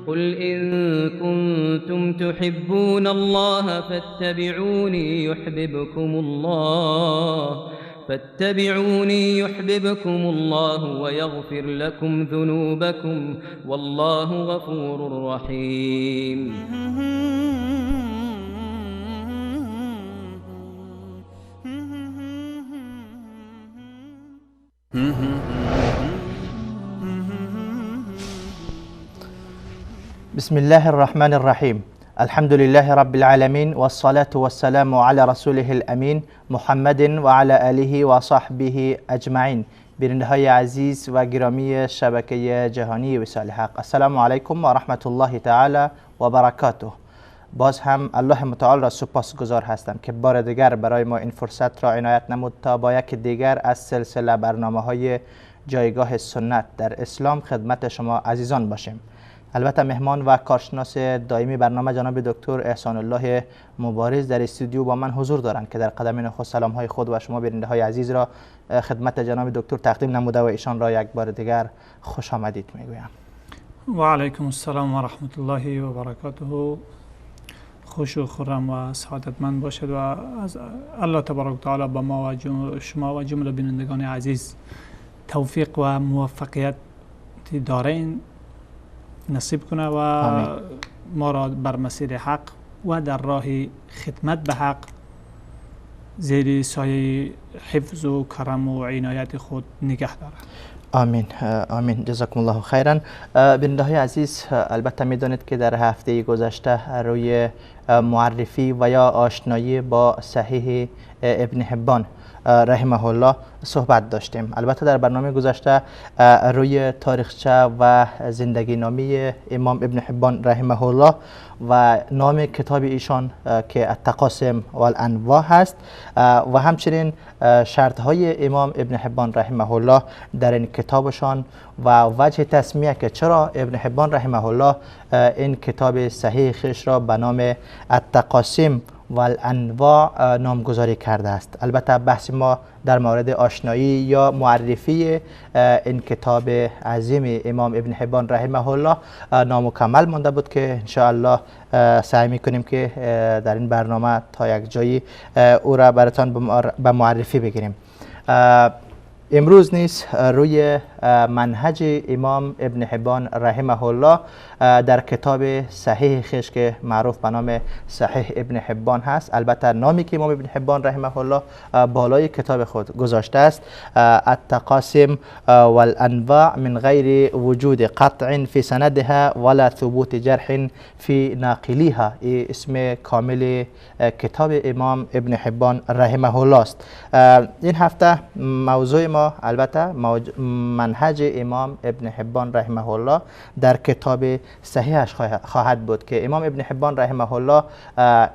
قل إن كنتم تحبون الله فاتبعوني يحببكم الله ويغفر لكم ذنوبكم والله غفور رحيم. بسم الله الرحمن الرحیم. الحمد لله رب العالمین والصلاة والسلام على رسوله الامین محمد و علی آله و صحبه اجمعین. بیننده های عزیز و گرامی شبکه جهانی وصال حق، السلام علیکم و رحمت الله تعالی و برکاته. باز هم الله متعال را سپاسگزار هستم که بار دیگر برای ما این فرصت را عنایت نمود تا با یک دیگر از سلسله برنامه های جایگاه سنت در اسلام خدمت شما عزیزان باشیم. البته مهمان و کارشناس دائمی برنامه جناب دکتر احسان الله مبارز در استودیو با من حضور دارند که در قدم نخست سلام های خود و شما بیننده های عزیز را خدمت جناب دکتر تقدیم نموده و ایشان را یک بار دیگر خوش آمدید میگویم. و علیکم السلام و رحمت الله و برکاته. خوش و خرم و سعادتمند باشد و از الله تبارک و تعالی به ما و شما و جمله بینندگان عزیز توفیق و موفقیت دارین نصیب کنه و آمین. ما را بر مسیر حق و در راه خدمت به حق زیر سایه حفظ و کرم و عنایت خود نگه دارد. آمین آمین، جزاکم الله خیرا. بیننده های عزیز، البته میدانید که در هفته گذشته روی معرفی و یا آشنایی با صحیح ابن حبان رحمه الله صحبت داشتیم. البته در برنامه گذشته روی تاریخچه و زندگی نامی امام ابن حبان رحمه الله و نام کتاب ایشان که التقاسم والانواع هست و همچنین شرط های امام ابن حبان رحمه الله در این کتابشان و وجه تسمیه که چرا ابن حبان رحمه الله این کتاب صحیح خیش را به نام التقاسم والانواع نامگذاری کرده است. البته بحث ما در مورد آشنایی یا معرفی این کتاب عظیم امام ابن حبان رحمه الله نامکمل مانده بود که انشاءالله سعی میکنیم که در این برنامه تا یک جایی او را براتان به معرفی بگیریم. امروز نیز روی منهج امام ابن حبان رحمه الله در کتاب صحیح خیش که معروف به نام صحیح ابن حبان هست، البته نامی که امام ابن حبان رحمه الله بالای کتاب خود گذاشته است التقاسم والانواع من غیر وجود قطع فی سندها ولا ثبوت جرح فی ناقلیها. این اسم کامل کتاب امام ابن حبان رحمه الله است. این هفته موضوع ما البته منهج امام ابن حبان رحمه الله در کتاب صحیحش خواهد بود که امام ابن حبان رحمه الله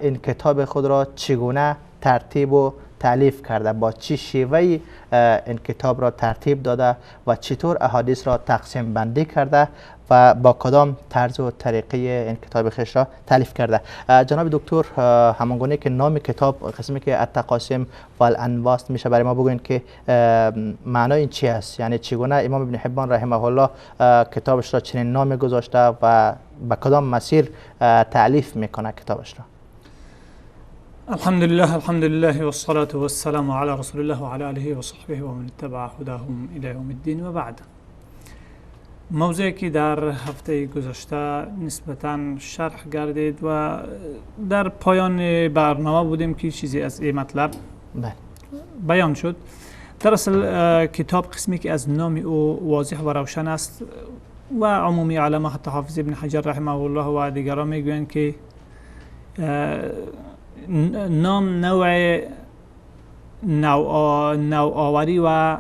این کتاب خود را چگونه ترتیب و تألیف کرده، با چه شیوهی این کتاب را ترتیب داده و چطور احادیث را تقسیم بندی کرده و با کدام طرز و طریقه این کتاب خیش را تألیف کرده. جناب دکتر، همانگونه که نام کتاب قسمی که التقاسم والانواع است، میشه برای ما بگوین که معنای این چی است؟ یعنی چگونه امام ابن حبان رحمه الله کتابش را چنین نام گذاشته و به کدام مسیر تألیف میکنه کتابش را؟ الحمد لله والصلاة والسلام على رسول الله وعلى آله وصحبه ومن اتبع هداهم الى يوم الدين و بعد. موضوعی که در هفته گذشته نسبتاً شرح گردید و در پایان برنامه بودیم که چیزی از این مطلب بیان شد. در اصل کتاب قسمی که از نام او واضح و روشن است و عمومی علما حتی حافظ ابن حجر رحمه الله و دیگران میگویند که نام نوع نوآوری و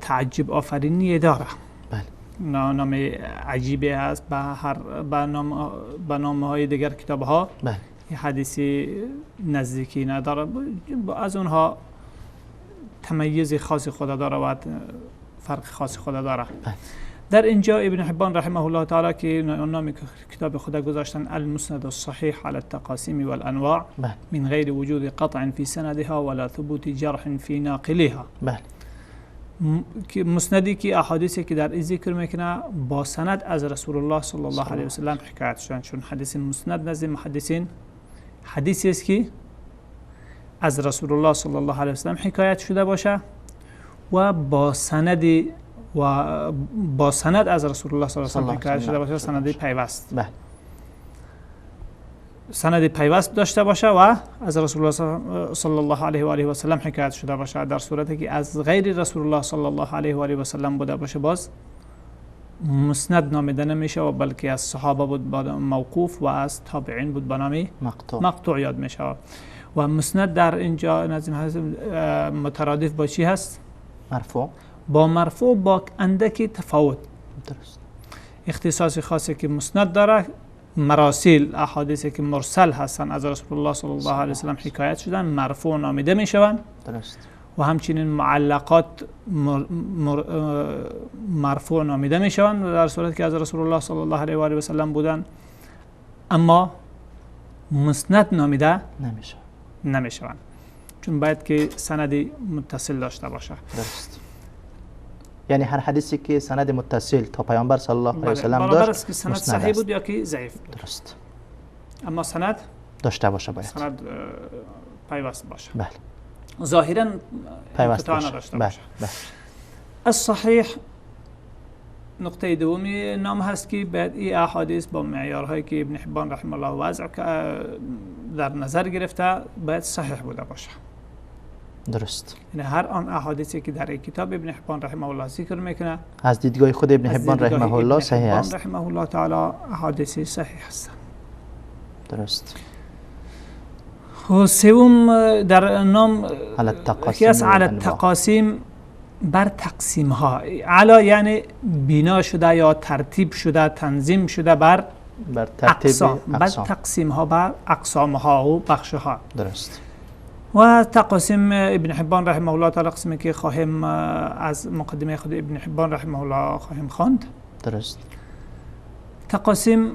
تعجب آفرینی داره. بله. نام عجیبی هست به نامه های دیگر کتاب ها. بله. یه حدیثی نزدیکی نداره، از اونها تمیز خاص خود داره و فرق خاص خود داره. بله. در اینجا ابن حبان رحمه الله تعالی که نام کتاب خود گذاشتن المسند الصحیح علی التقاسیم والانواع من غیر وجود قطع فی سندها ولا ثبوت جرح فی ناقلها. بله. که مسندی که احادیثی که در این ذکر میکنه با سند از رسول الله صلی الله علیه و سلم حکایت شدن، چون حدیث مسند نزد محدثین حدیثی است که از رسول الله صلی الله علیه و سلم حکایت شده باشه و با سند از رسول الله صلی الله علیه و سلم حکایت شده باشه، سند پیوست. بله. سند پیوست داشته باشه و از رسول الله صلی الله علیه و آله و سلم حکایت شده باشه. در صورتی که از غیر رسول الله صلی الله علیه و آله و سلم بوده باشه باز مسند نامیده نمیشه و بلکه از صحابه بود موقوف و از تابعین بود به نام مقطوع یاد میشه. و مسند در اینجا نظم مترادف با چی هست؟ مرفوع. با مرفوع با اندکی تفاوت. درست. اختصاص خاصی که مسند داره، مراسل احادیثی که مرسل هستن از رسول الله صلی الله علیه و سلم حکایت شدن مرفوع نامیده میشوند. درست. و همچنین معلقات مرفوع نامیده میشوند در صورتی که از رسول الله صلی الله علیه و آله و سلم بودن، اما مسند نامیده نمیشوند چون باید که سندی متصل داشته باشه. درست. یعنی هر حدیثی که سند متصل تا پیامبر صلی الله علیه و سلم داشت برابر است که سند صحیح بود یا که ضعیف بود. درست. اما سند داشته باشه، باید سند پیوست باشه. بله. ظاهرا پیوست نداشته باشه. بله. الصحیح نقطه دومی نام هست که باید این احادیث با معیارهایی که ابن حبان رحمه الله وضع در نظر گرفته باید صحیح بوده باشه. درست. یعنی هر آن احادیثی که در کتاب ابن حبان رحمه الله ذکر میکنه از دیدگاه خود ابن حبان رحمه الله صحیح است. رحمه الله تعالی احادیث صحیح هستند. درست. و سوم در نام علی التقاسیم بر تقسیم ها، علا یعنی بنا شده یا ترتیب شده تنظیم شده بر اقسام، بر تقسیم ها بر اقسام ها و بخش ها. درست. و تقاسیم ابن حبان رحمه الله تعالی قسمی که خواهیم از مقدمه خود ابن حبان رحمه الله خواهیم خواند. درست. تقاسیم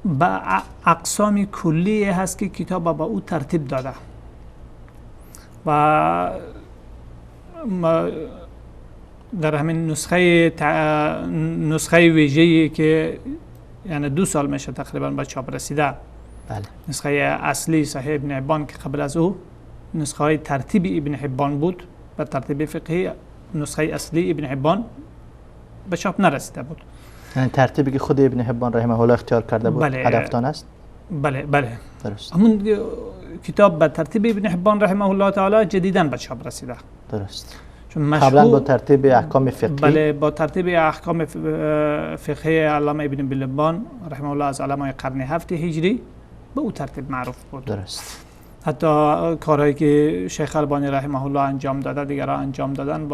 با اقسام کلی هست که کتاب با او ترتیب داده و در همین نسخه ویژه‌ای که یعنی 2 سال میشه تقریبا به چاپ رسیده. بله. نسخه اصلی صحیح ابن حبان که قبل از او نسخه های ترتیب ابن حبان بود، به ترتیب فقهی نسخه اصلی ابن حبان به چاپ نرسیده بود. یعنی ترتیبی که خود ابن حبان رحمه الله اختیار کرده بود هدفدان است؟ بله. درست. همون کتاب به ترتیب ابن حبان رحمه الله تعالی جدیداً به چاپ رسیده. درست. چون قبلا با ترتیب احکام فقهی. بله، با ترتیب احکام فقهی علامه ابن بلبان رحمه الله از علمای قرن 7 هجری به او ترتیب معروف بود. درست. حتی کارهایی که شیخ البانی رحمه الله انجام داده دیگران انجام دادن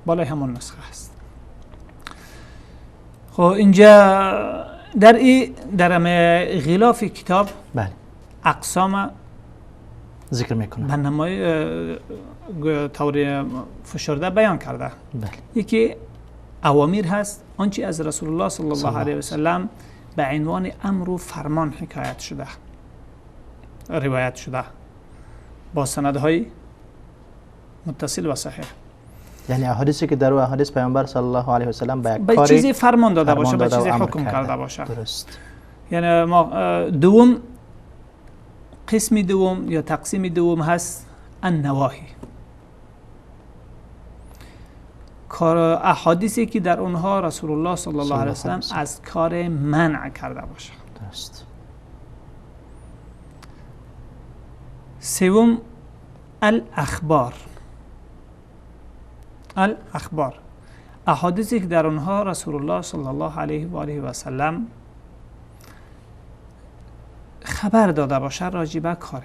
بالای همون نسخه است. خب اینجا در غلاف کتاب بله اقسام ذکر میکنه، به نمای طور فشرده بیان کرده. بله. یکی اوامر هست، آنچه از رسول الله صلی الله علیه و سلم به عنوان امر و فرمان حکایت شده، روایت شده با سندهای متصل و صحیح. یعنی احادیثی که در احادیث پیامبر صلی الله علیه و سلم به چیزی فرمان داده باشه، به چیزی حکم کرده باشه. درست. یعنی ما قسم دوم یا تقسیم دوم هست النواهی، کار احادیثی که در اونها رسول الله صلی الله علیه و سلم از کار منع کرده باشه. درست. سوم الاخبار احادیثی که در اونها رسول الله صلی الله علیه و آله و سلم خبر داده باشه راجع به کاره،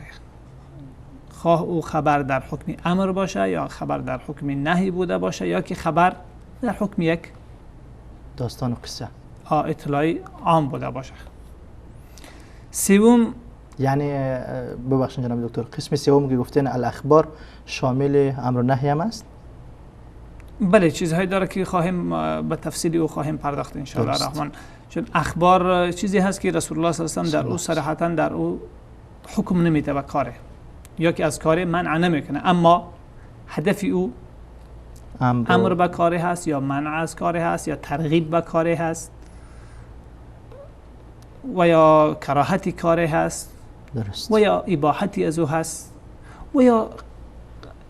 خواه او خبر در حکم امر باشه یا خبر در حکم نهی بوده باشه یا که خبر در حکم یک داستان و قصه اطلاعی عام بوده باشه. سوم، یعنی ببخشید جناب دکتر، قسم سوم که گفتین الاخبار شامل امر و نهی هم است؟ بله، چیزهایی داره که خواهیم به تفصیلی او خواهیم پرداخت ان شاء الله الرحمن. چون اخبار چیزی هست که رسول الله صلی الله علیه و آله در او صراحتا در او حکم نمیده به کاره یا که از کاره منع نمیکنه، اما هدف او امر به کاره هست یا منع از کاره هست یا ترغیب به کاره هست و یا کراهتی کاره هست. درست. و یا اباحتی از او هست و یا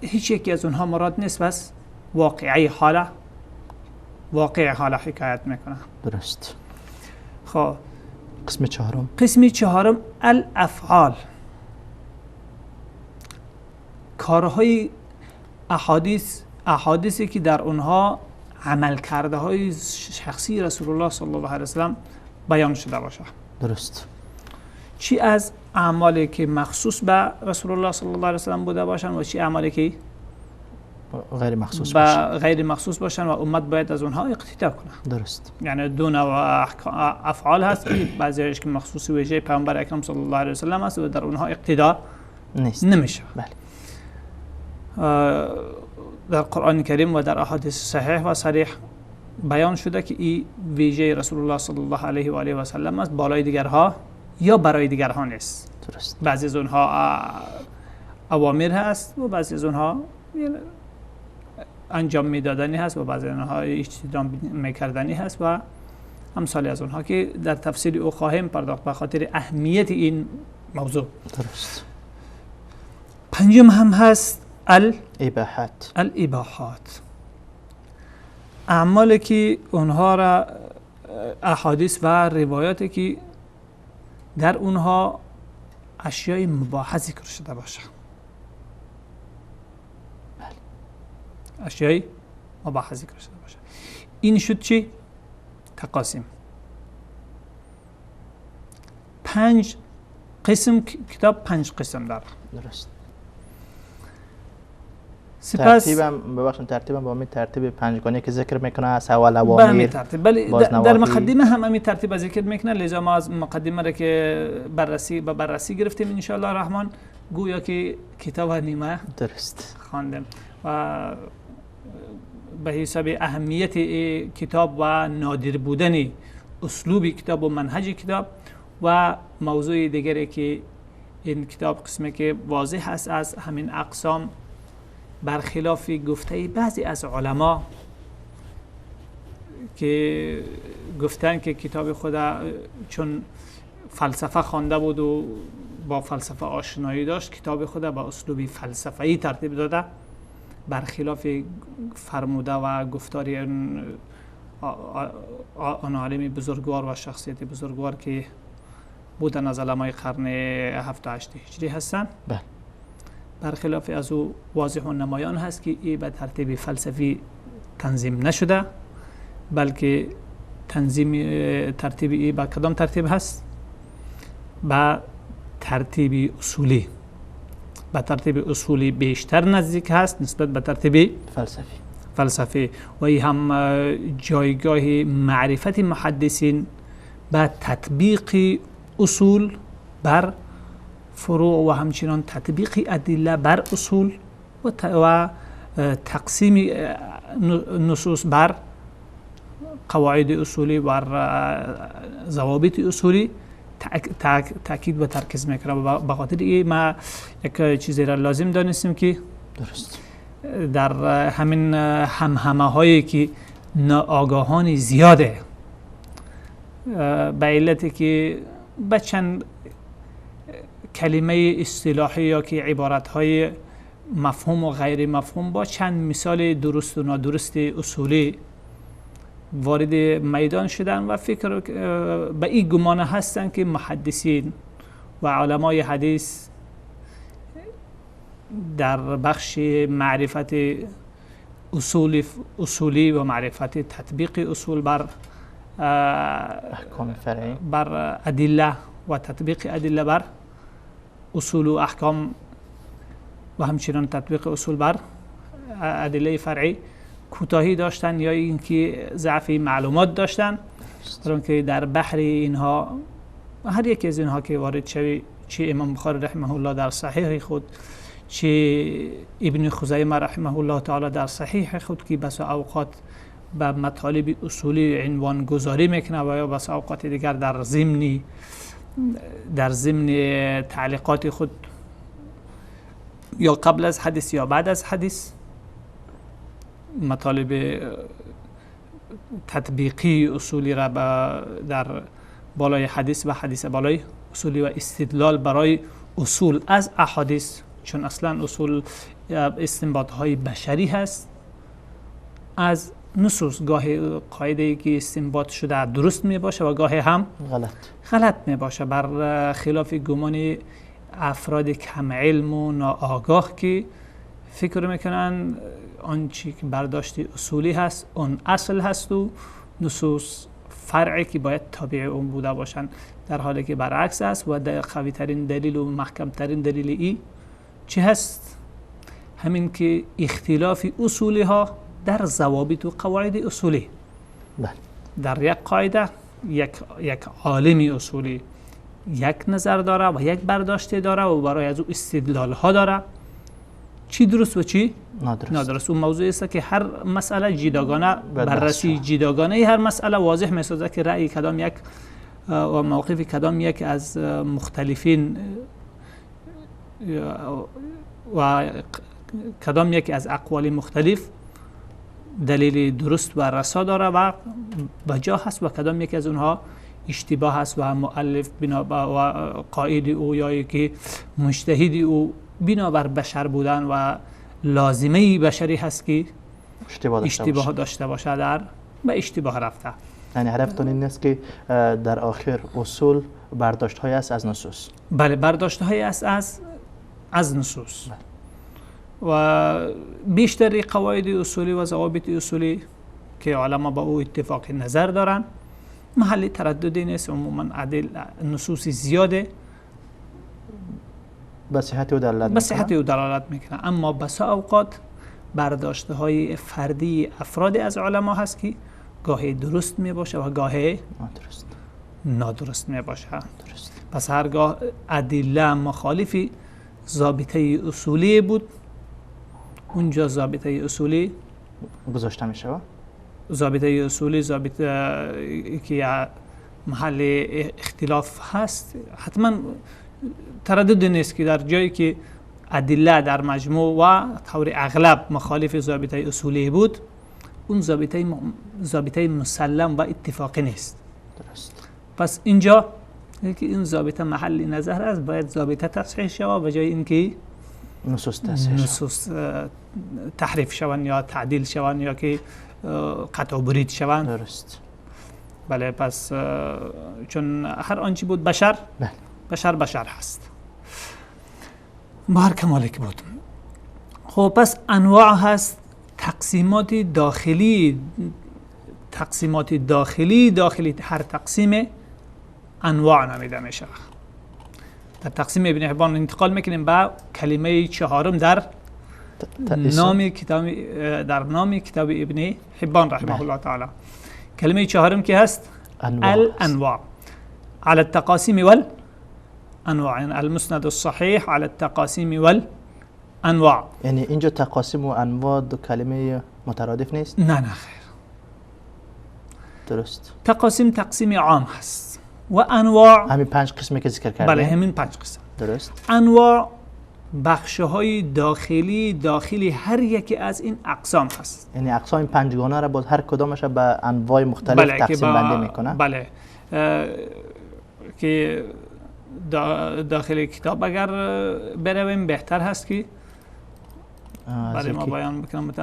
هیچ یکی از اونها مراد نیست، بس واقع حاله حکایت میکنه. درست. خب قسم چهارم الافعال، کارهای احادیثی که در اونها عمل کرده های شخصی رسول الله صلی الله علیه وسلم بیان شده باشه. درست. چی از اعمالی که مخصوص به رسول الله صلی الله علیه وسلم بوده باشن و چی اعمالی که غیر مخصوص باشن و امت باید از اونها اقتدا کنه. درست. یعنی دو نوع افعال هست که بعضیش که مخصوص ویژه پیامبر اکرم صلی الله علیه وسلم است و در اونها اقتدا نمیشه. بله. در قرآن کریم و در احادیث صحیح و صریح بیان شده که این ویژه رسول الله صلی الله علیه و آله و سلم است، بالای دیگرها یا برای دیگرها نیست. درست. بعضی از اونها اوامر هست و بعضی از اونها انجام میدادنی هست و بعضی از اونها اجتناب میکردنی هست و امثال از اونها که در تفصیل او خواهیم پرداخت به خاطر اهمیت این موضوع. درست. پنجم هم هست الاباحات، اعمالی که اونها را احادیث و روایاتی که در اونها اشیای مباح ذکر شده باشه. بله. اشیای مباح ذکر شده باشه. این شد چی؟ تقاسیم. 5 قسم، کتاب 5 قسم داره. درست. سپس ترتیبم با همین ترتیب پنجگانه که ذکر میکنه از اول اوامر به همین ترتیب، بله در مقدمه هم همین ترتیب ذکر میکنه، لذا ما از مقدمه را که بررسی گرفتیم ان شاء الله الرحمن، گویا که کتاب نیمه درست خواندیم و به حساب اهمیت کتاب و نادر بودن اسلوب کتاب و منهج کتاب و موضوع دیگری که این کتاب قسمی که واضح است از همین اقسام، برخلاف گفته بعضی از علما که گفتن که کتاب خدا چون فلسفه خوانده بود و با فلسفه آشنایی داشت، کتاب خدا با اسلوبی فلسفه‌ای ترتیب داده، برخلاف فرموده و گفتاری آن عالم بزرگوار و شخصیت بزرگوار که بودن از علمای قرن 7 و 8 هجری هستند. بله. برخلاف از او واضح و نمایان هست که این به ترتیب فلسفی تنظیم نشده، بلکه ترتیب این به کدام ترتیب هست؟ به ترتیب اصولی. به ترتیب اصولی بیشتر نزدیک هست نسبت به ترتیب فلسفی و این هم جایگاه معرفت محدثین به تطبیق اصول بر فروع و همچنان تطبیق ادله بر اصول و تقسیم نصوص بر قواعد اصولی و ضوابط اصولی تاکید و ترکیز میکنه. به خاطر این ما یک چیزی را لازم دانستیم که درست در همین همهمه هایی که ناآگاهان زیاده به علتی که به چند کلمه اصطلاحی یا که عبارت های مفهوم و غیر مفهوم با چند مثال درست و نادرست اصولی وارد میدان شدن و فکر به این گمانه هستند که محدثین و علمای حدیث در بخش معرفت اصولی و معرفت تطبیق اصول بر احکام فرعی، بر ادله و تطبیق ادله بر اصول و احکام و همچنان تطبیق اصول بر ادله فرعی کوتاهی داشتن یا اینکه ضعف معلومات داشتن، برای که در بحر اینها هر یک از اینها که وارد شوی، چه امام بخاری رحمه الله در صحیح خود، چه ابن خزیمه رحمه الله تعالی در صحیح خود که بس اوقات به مطالب اصولی عنوان گذاری میکنه و یا بس اوقات دیگر در ضمن تعلیقات خود یا قبل از حدیث یا بعد از حدیث مطالب تطبیقی اصولی را در بالای حدیث و حدیث بالای اصولی و استدلال برای اصول از احادیث، چون اصلا اصول استنباط های بشری هست از نصوص. گاهی قاعده که استنباط شده درست می باشه و گاهی هم غلط می باشه، بر خلاف گمان افراد کم علم و ناآگاه که فکر میکنن آنچه که برداشت اصولی هست اون اصل هست و نصوص فرعی که باید تابع اون بوده باشن، در حالی که برعکس است. و قوی ترین دلیل و محکم ترین دلیل ای چه هست؟ همین که اختلاف اصولی ها در ضوابط و قواعد اصولی. در یک قاعده یک عالم اصولی یک نظر داره و یک برداشت داره و برای از او استدلال ها داره، چی درست و چی نادرست. اون موضوع است که هر مسئله جداگانه بررسی جداگانه هر مسئله واضح میسازه که رأی کدام یک و موقف کدام یک از مختلفین و کدام یک از اقوال مختلف دلیل درست و رسا داره و بجا هست و کدام یک از اونها اشتباه هست و مؤلف و قائد او یا که مجتهد او بنابر بشر بودن و لازمه بشری هست که اشتباه داشته باشه در به اشتباه رفته. یعنی هدفتون این است که در آخر اصول برداشت های است از نصوص. بله، برداشت های است از نصوص. و بیشتر قواعد اصولی و ضوابط اصولی که علما با او اتفاق نظر دارن محل ترددی نیست، عموما نصوص زیاده به صحت و دلالت میکنه. اما بسا اوقات برداشته های فردی افراد از علما هست که گاهی درست می باشه و گاهی نادرست می باشه. پس هرگاه ادله مخالف ضابطه اصولی بود، اونجا ضابطه اصولی گذاشته می شود. ضابطه اصولی که محل اختلاف هست، حتما تردد نیست که در جایی که ادله در مجموع و طور اغلب مخالف ضابطه اصولی بود، اون ضابطه مسلم و اتفاقی نیست. درست. پس اینجا که این ضابطه محل نظر است، باید ضابطه تصحیح شود به جای اینکه نصوص تحریف شوند یا تعدیل شوند یا که قطع و برید شوند. درست. بله، پس چون هر آنچه بود بشر هست، بهر کمالک بود. خب پس انواع هست، تقسیمات داخلی هر تقسیم انواع نامیده میشه. در تقسیم ابن حبان انتقال میکنیم به کلمه چهارم در نام کتاب ابن حبان رحمه الله تعالی. کلمه چهارم که هست الانواع على التقاسیم والانواع، یعنی المسند الصحیح على التقاسیم والانواع. یعنی اینجا تقاسیم و انواع دو کلمه مترادف نیست؟ نه خیر. درست. تقسیم عام هست و انواع همین 5 قسمی که ذکر کردیم. بله، همین 5 قسم. درست. انواع بخش‌های داخلی هر یکی از این اقسام هست. یعنی اقسام این 5 گانه را باز هر کدامش به انواع مختلف تقسیم بندی میکنه. بله، که داخل کتاب اگر برویم بهتر هست که برای ما بیان بکنم.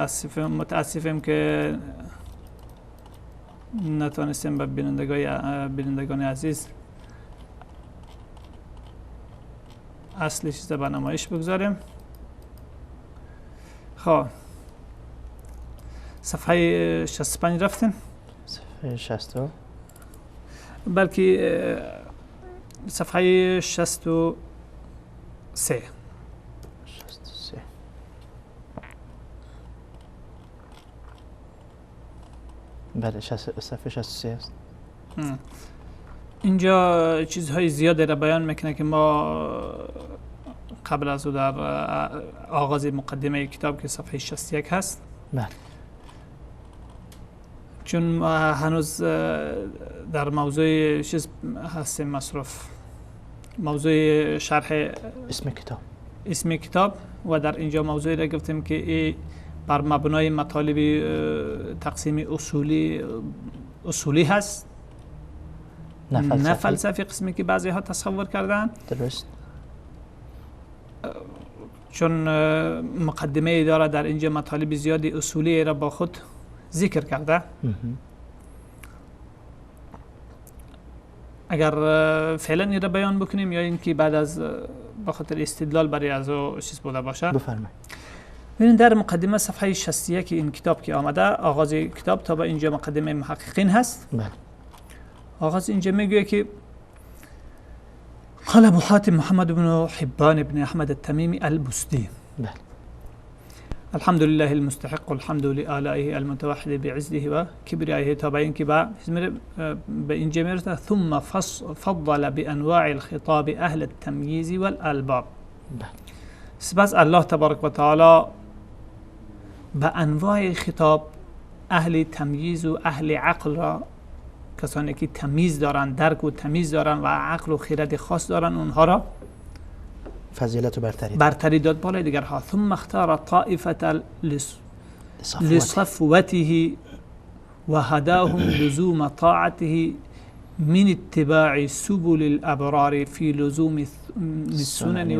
متاسفم که نتونستیم به بینندگان عزیز اصل چیز به نمایش بگذاریم. خب صفحه 65 رفتیم. صفحه 60 بلکه صفحه 63. بله صفحه 63 است. اینجا چیزهای زیادی را بیان میکنه که ما قبل از او در آغاز مقدمه کتاب که صفحه 61 هست، بله، چون ما هنوز در موضوع چیز هستیم مصروف، موضوع شرح اسم کتاب و در اینجا موضوعی را گفتیم که ای بر مبنای مطالب تقسیم اصولی هست، نه فلسفی قسمی که بعضی ها تصور کردن. درست. چون مقدمه داره در اینجا مطالب زیادی اصولی را با خود ذکر کرده. اگر فعلا این را بیان بکنیم یا اینکه بعد از به خاطر استدلال برای از او چیز بوده باشه؟ بفرمایید. ببینید در مقدمه صفحه 61 این کتاب که آمده، آغاز کتاب تا به اینجا مقدمه محققین هست. بله. آغاز اینجا میگه که قال ابو حاتم محمد بن حبان بن احمد التميمي البستي. بله. الحمد لله المستحق الحمد لآلائه المتوحد بعزه و كبريائه تابعين که به اینجا میرسه ثم فضل بانواع الخطاب اهل التمييز والالباب. بله. سپس الله تبارک و تعالی به انواع خطاب اهل تمییز و اهل عقل را، کسانی که تمیز دارن، درک و تمیز دارن و عقل و خرد خاص دارن، اونها را فضیلت و برتری داد بالای دیگرها. ثم اختار طائفة لصفوته و هداهم لزوم طاعته من اتباع سبل الابرار في لزوم السنن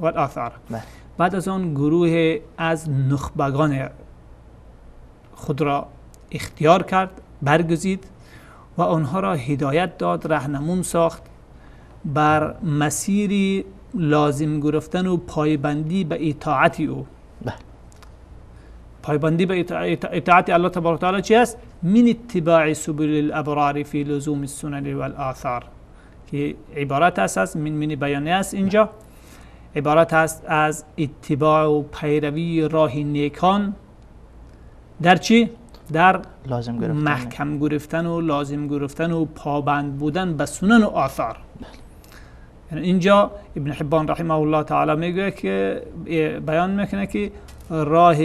والآثار. بعد از آن گروه از نخبگان خود را اختیار کرد، برگزید و آنها را هدایت داد، راهنمون ساخت بر مسیری لازم گرفتن و پایبندی به اطاعت او. پایبندی به اطاعت الله تبارک و تعالی چی است؟ من اتباع سبل الابرار فی لزوم السنن والآثار، که عبارت است از من بیانیه است. اینجا عبارت است از اتباع و پیروی راه نیکان در چی؟ در محکم گرفتن و لازم گرفتن و پابند بودن به سنن و آثار. یعنی اینجا ابن حبان رحمه الله تعالی میگه که بیان میکنه که راه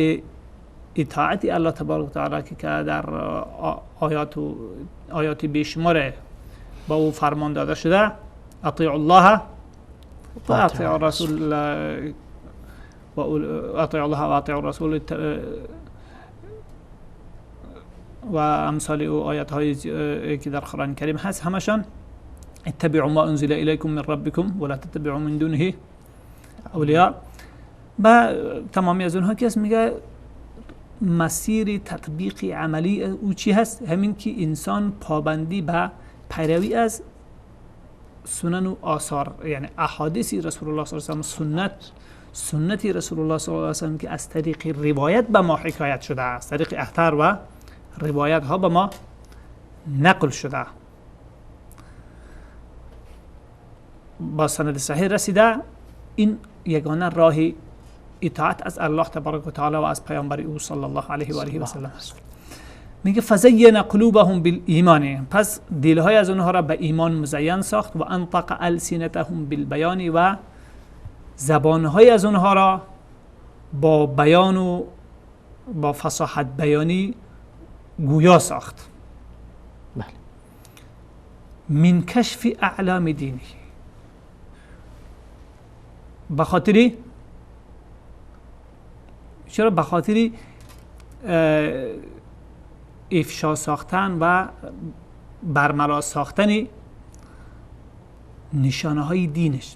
اطاعت الله تبارک و تعالی که در آیات بیشمار با او فرمان داده شده، اطیعوا الله و اطیعوا الرسول و اطیعوا الله و اطیعوا الرسول و امثال او آیات هایی که در قرآن کریم هست، همشان اتبعوا ما انزل الیکم من ربکم ولا تتبعوا من دونه اولیاء. و تمامی از اونها که میگه مسیر تطبیق عملی او چی هست؟ همین که انسان پابندی به پیروی از سنن و آثار، یعنی احادیث رسول الله صلی الله علیه و سلم، سنت رسول الله صلی الله علیه و سلم که از طریق روایت به ما حکایت شده، از طریق اثر و روایت ها به ما نقل شده، با سند صحیح رسیده. این یگانه راه اطاعت از الله تبارک و تعالی و از پیامبر او صلی الله علیه و آله و سلم است. میگه فزین قلوبهم بالایمان، پس دلهای از اونها را به ایمان مزین ساخت، و انطق السنتهم بالبیان، و زبانهای از اونها را با بیان و با فصاحت بیانی گویا ساخت. بله. من کشف اعلام دینی، بخاطری چرا؟ بخاطری افشا ساختن و برملا ساختن نشانه های دینش.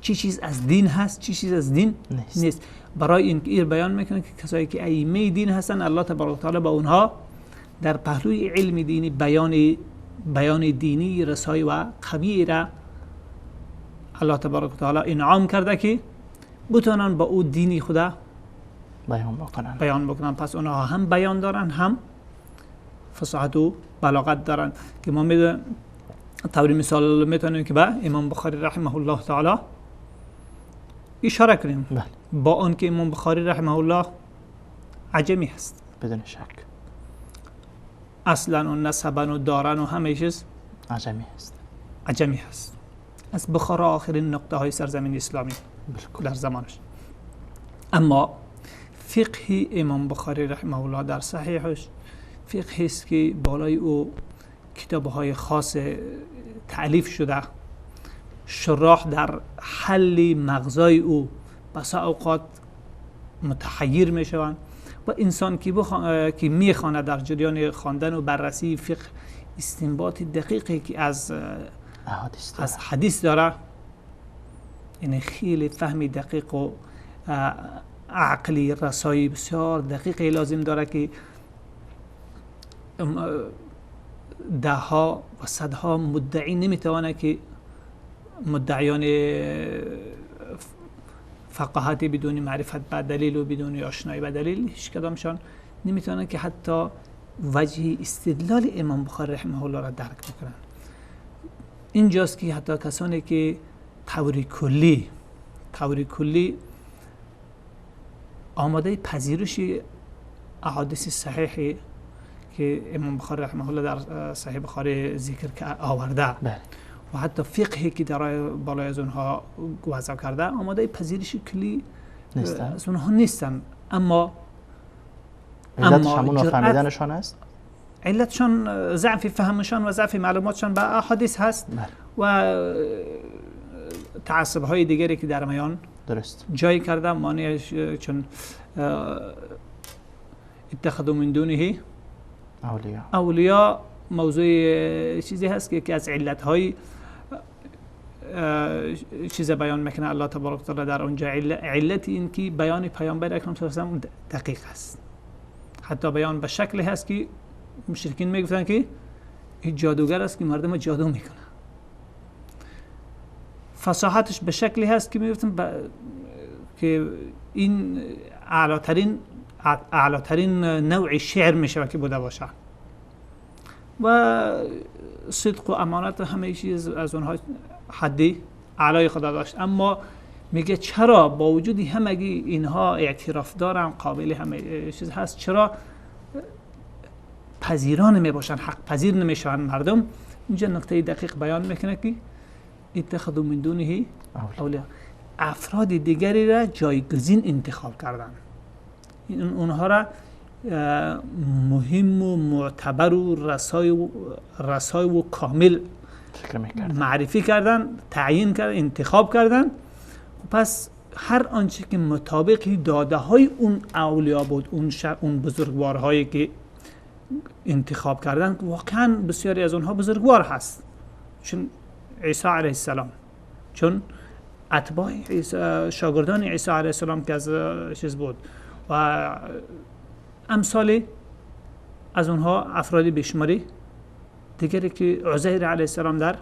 چی چیز از دین هست، چی چیز از دین نیست. برای این که بیان میکنه که کسایی که ائمه دین هستن، الله تبارک و تعالی با اونها در پهلوی علم دینی بیان دینی رسایی و قوی را الله تبارک و تعالی انعام کرده که بتونن با او دینی خدا بیان بکنن. پس اونها هم بیان دارن، هم فصاحت و بلاغت دارن، که ما میدونیم طوری مثال میتونیم که با امام بخاری رحمه الله تعالی اشاره کنیم. با اون که امام بخاری رحمه الله عجمی هست بدون شک، اصلا و نسبن و دارن و همه چیز عجمی هست. از بخارا آخرین نقطه های سرزمین اسلامی در زمانش. اما فقه امام بخاری رحمه الله در صحیحش فقه است که بالای او کتاب‌های خاص تألیف شده، شراح در حل مغزای او بسا اوقات متحیر میشوند و انسان که میخواند در جریان خواندن و بررسی فقه استنباط دقیقی که از حدیث داره، یعنی خیلی فهمی دقیق و عقلی رسایی بسیار دقیقی لازم داره که ده ها و صدها مدعی نمیتوانه که مدعیان فقاهت بدون معرفت با دلیل و بدون آشنایی با دلیل هیچ کدامشان نمیتونن که حتی وجه استدلال امام بخاری رحمه الله را درک بکنن. اینجاست که حتی کسانی که طوری کلی آماده پذیرش احادیث صحیحی که امام بخاری رحمه الله در صحیح بخاری ذکر آورده و حتی فقهی که در بالای از اونها وضع کرده آماده پذیرش کلی از اونها نیستن. اما علتش همون فهمیدنشان است؟ علتشان ضعف فهمشان و ضعف معلوماتشان به احادیث هست و تعصب های دیگری که در میان درست جای کرده، مانع چون اتخذوا من دونه اولیاء موضوع چیزی هست که یکی از علتهای چیز بیان میکنه الله تبارک و تعالی در اونجا. علت این که بیان پیامبر اکرم صلی الله علیه و آله دقیق است، حتی بیان به شکلی هست که مشرکین میگفتن که این جادوگر است که مردم جادو میکنه. فصاحتش به شکلی هست که میگفتن که این اعلاترین نوع شعر میشه که بوده باشه و صدق و امانت همه چیز از اونها حدی اعلای خدا داشت. اما میگه چرا با وجود همگی اینها اعتراف دارن، قابل همه چیز هست، چرا پذیران نمیباشن، حق پذیر نمیشن مردم؟ اینجا نکته دقیق بیان میکنه که اتخذوا من دونه اولیاء، افراد دیگری را جایگزین انتخاب کردن، اونها را مهم و معتبر و رسای و کامل معرفی کردن، تعیین کردن، انتخاب کردن. پس هر آنچه که مطابق داده های اون اولیا بود، اون بزرگوارهایی که انتخاب کردن، واقعا بسیاری از اونها بزرگوار هست، چون عیسی علیه السلام، چون اتباع شاگردان عیسی علیه السلام که از چیز بود و امثال از اونها افرادی بشماری دیگری که عزیر علیه السلام در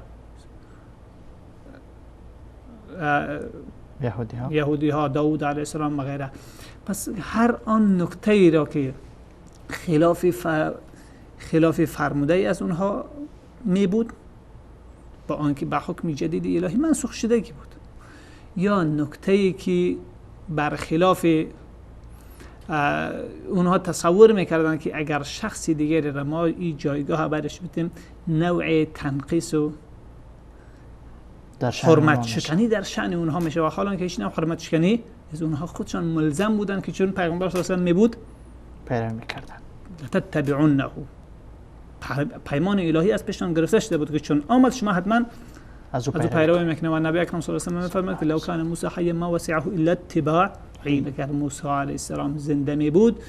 یهودی ها، داود علیه السلام و غیره. پس هر آن نکته ای را که خلاف فرموده از اونها می بود با آنکه به حکم جدید الهی منسوخ شده کی بود، یا نکته ای که برخلاف اونها تصور میکردن که اگر شخصی دیگری را ما این جایگاه برش بدیم نوع تنقیص و حرمت شکنی در شأن اونها میشه، و حالا که هیچ نوع حرمت شکنی از اونها خودشان ملزم بودن که چون پیغمبر صلی الله علیه و آله میبود پیروی میکردن. تتبعونه، پیمان الهی از پیشان گرفته شده بود که چون آمد شما حتما از او پیروی میکنه. و نبی اکرم صلی الله علیه و آله میفرماید که لو کان موسی حیا ما وسعه الا اتباع، اگر موسی علیه السلام زنده می بود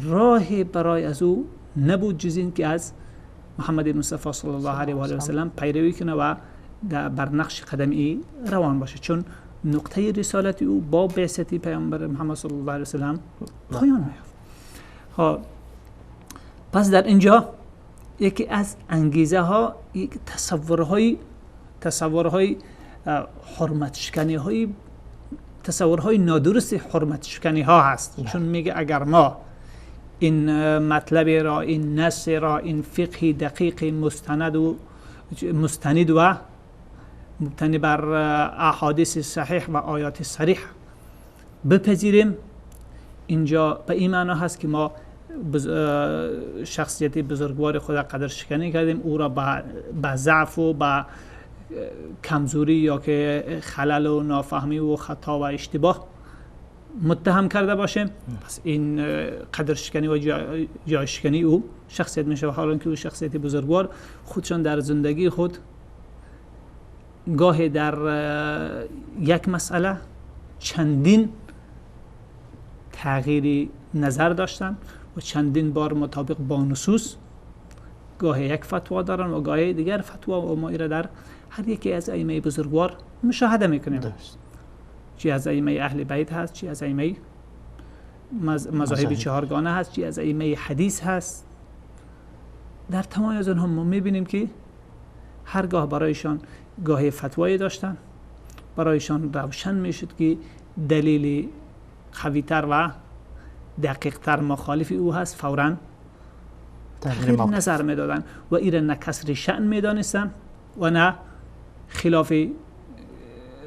راه برای از او نبود جز این که از محمد مصطفی صلی الله علیه و آله و سلم پیروی کنه و بر نقش قدمی روان باشه، چون نقطه رسالت او با بعثت پیامبر محمد صلی الله علیه و سلم پایان می‌یافت. پس در اینجا یکی از انگیزه ها یک تصورهای حرمت شکنی های تصورهای نادرست حرمت شکنی ها هست. چون میگه اگر ما این مطلب را، این نص را، این فقه دقیق مستند و مبتنی بر احادیث صحیح و آیات صریح بپذیریم، اینجا به این معنا هست که ما شخصیت بزرگوار خود قدر شکنی کردیم، او را به ضعف و به کمزوری یا که خلل و نافهمی و خطا و اشتباه متهم کرده باشیم. پس این قدر شکنی و جای شکنی او شخصیت میشه، حالا که او شخصیت بزرگوار خودشان در زندگی خود گاهی در یک مسئله چندین تغییری نظر داشتن و چندین بار مطابق با نصوص گاهی یک فتوا دارن و گاهی دیگر فتوا، و ما ایره در هر یکی از ائمه بزرگوار مشاهده میکنیم. چی از ائمه اهل بیت هست، چی از ائمه مذاهب چهارگانه هست، چی از ائمه حدیث هست. در تمام از آنها ما میبینیم که هرگاه برایشان گاهی فتوایی داشتن، برایشان روشن میشد که دلیل قوی‌تر و دقیق‌تر مخالف او هست، فوراً تغییر نظر میدادن و ایره نه کسر شأن میدانستن و نه خلاف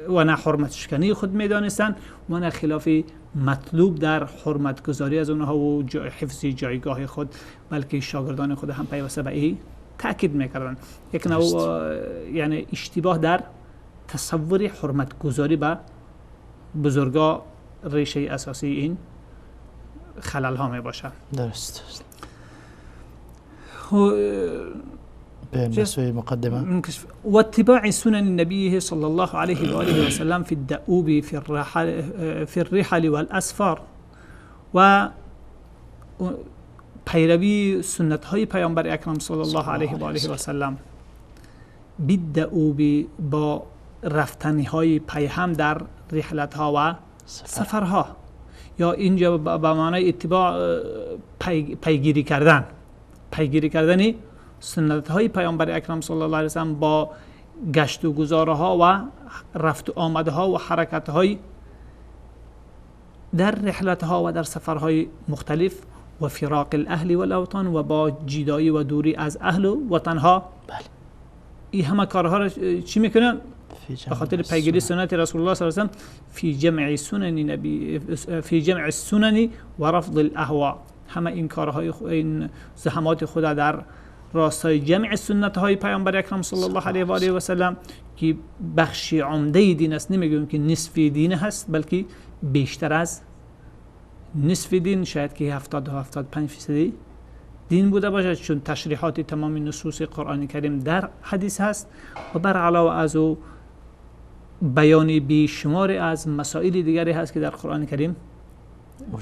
و نه حرمت شکنی خود میدانستن و نه خلاف مطلوب در حرمت گذاری از اونها و حفظ جایگاه خود، بلکه شاگردان خود هم پیوسته به این تأکید میکردن. یک نوع یعنی اشتباه در تصور حرمت گذاری به بزرگا ریشه اساسی این خلل ها می باشه. درست. به نسوی مقدمه و اتباع سنن نبیه صلی الله علیه و آله و سلم فی الدؤوب فی الرحل والاسفار و پیروی سنت های پیامبر اکرم صلی الله علیه و آله و سلم بالدؤوب با رفتنی های پیهم در رحلت ها و سفرها، یا اینجا به معنای اتباع پیگیری کردنی سنت های پیامبر اکرم صلی الله علیه و سلم با گشت و گذارها و رفت و آمدها و حرکت های در رحلت ها و در سفرهای مختلف و فراق الاهل و الاوطان و با جدایی و دوری از اهل و وطن ها. بله. این همه کارها را چی میکنن؟ به خاطر پیگیری سنت رسول الله صلی الله علیه و سلم فی جمع السنن و رفض الاهواء. همه این کارهای این زحمات خود در راستای جمع سنت های پیامبر اکرم صلی الله علیه و آله و سلم که بخش عمده دین است، نمیگویم که نصف دین هست، بلکه بیشتر از نصف دین، شاید که 70 و 75% دین بوده باشد، چون تشریحات تمام نصوص قرآن کریم در حدیث هست و بر علاوه از او بیان بیشمار از مسائل دیگری هست که در قرآن کریم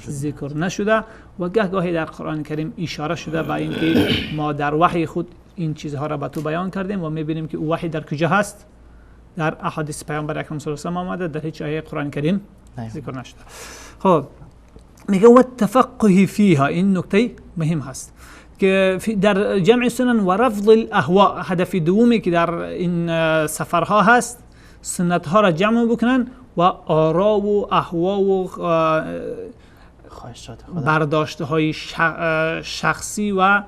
ذکر نشده و گاهی در قرآن کریم اشاره شده به اینکه ما در وحی خود این چیزها را به تو بیان کردیم و میبینیم که او وحی در کجا هست؟ در احادیث پیامبر اکرم صلی الله علیه و آله آمده، در هیچ آیه قرآن کریم ذکر نشده. خب میگه و التفقه فیها، این نکته مهم هست که در جمع سنن و رفض الاهواء، هدف دومی که در این سفرها هست سنت ها را جمع بکنن و آرا و اهوا و برداشته های شخصی و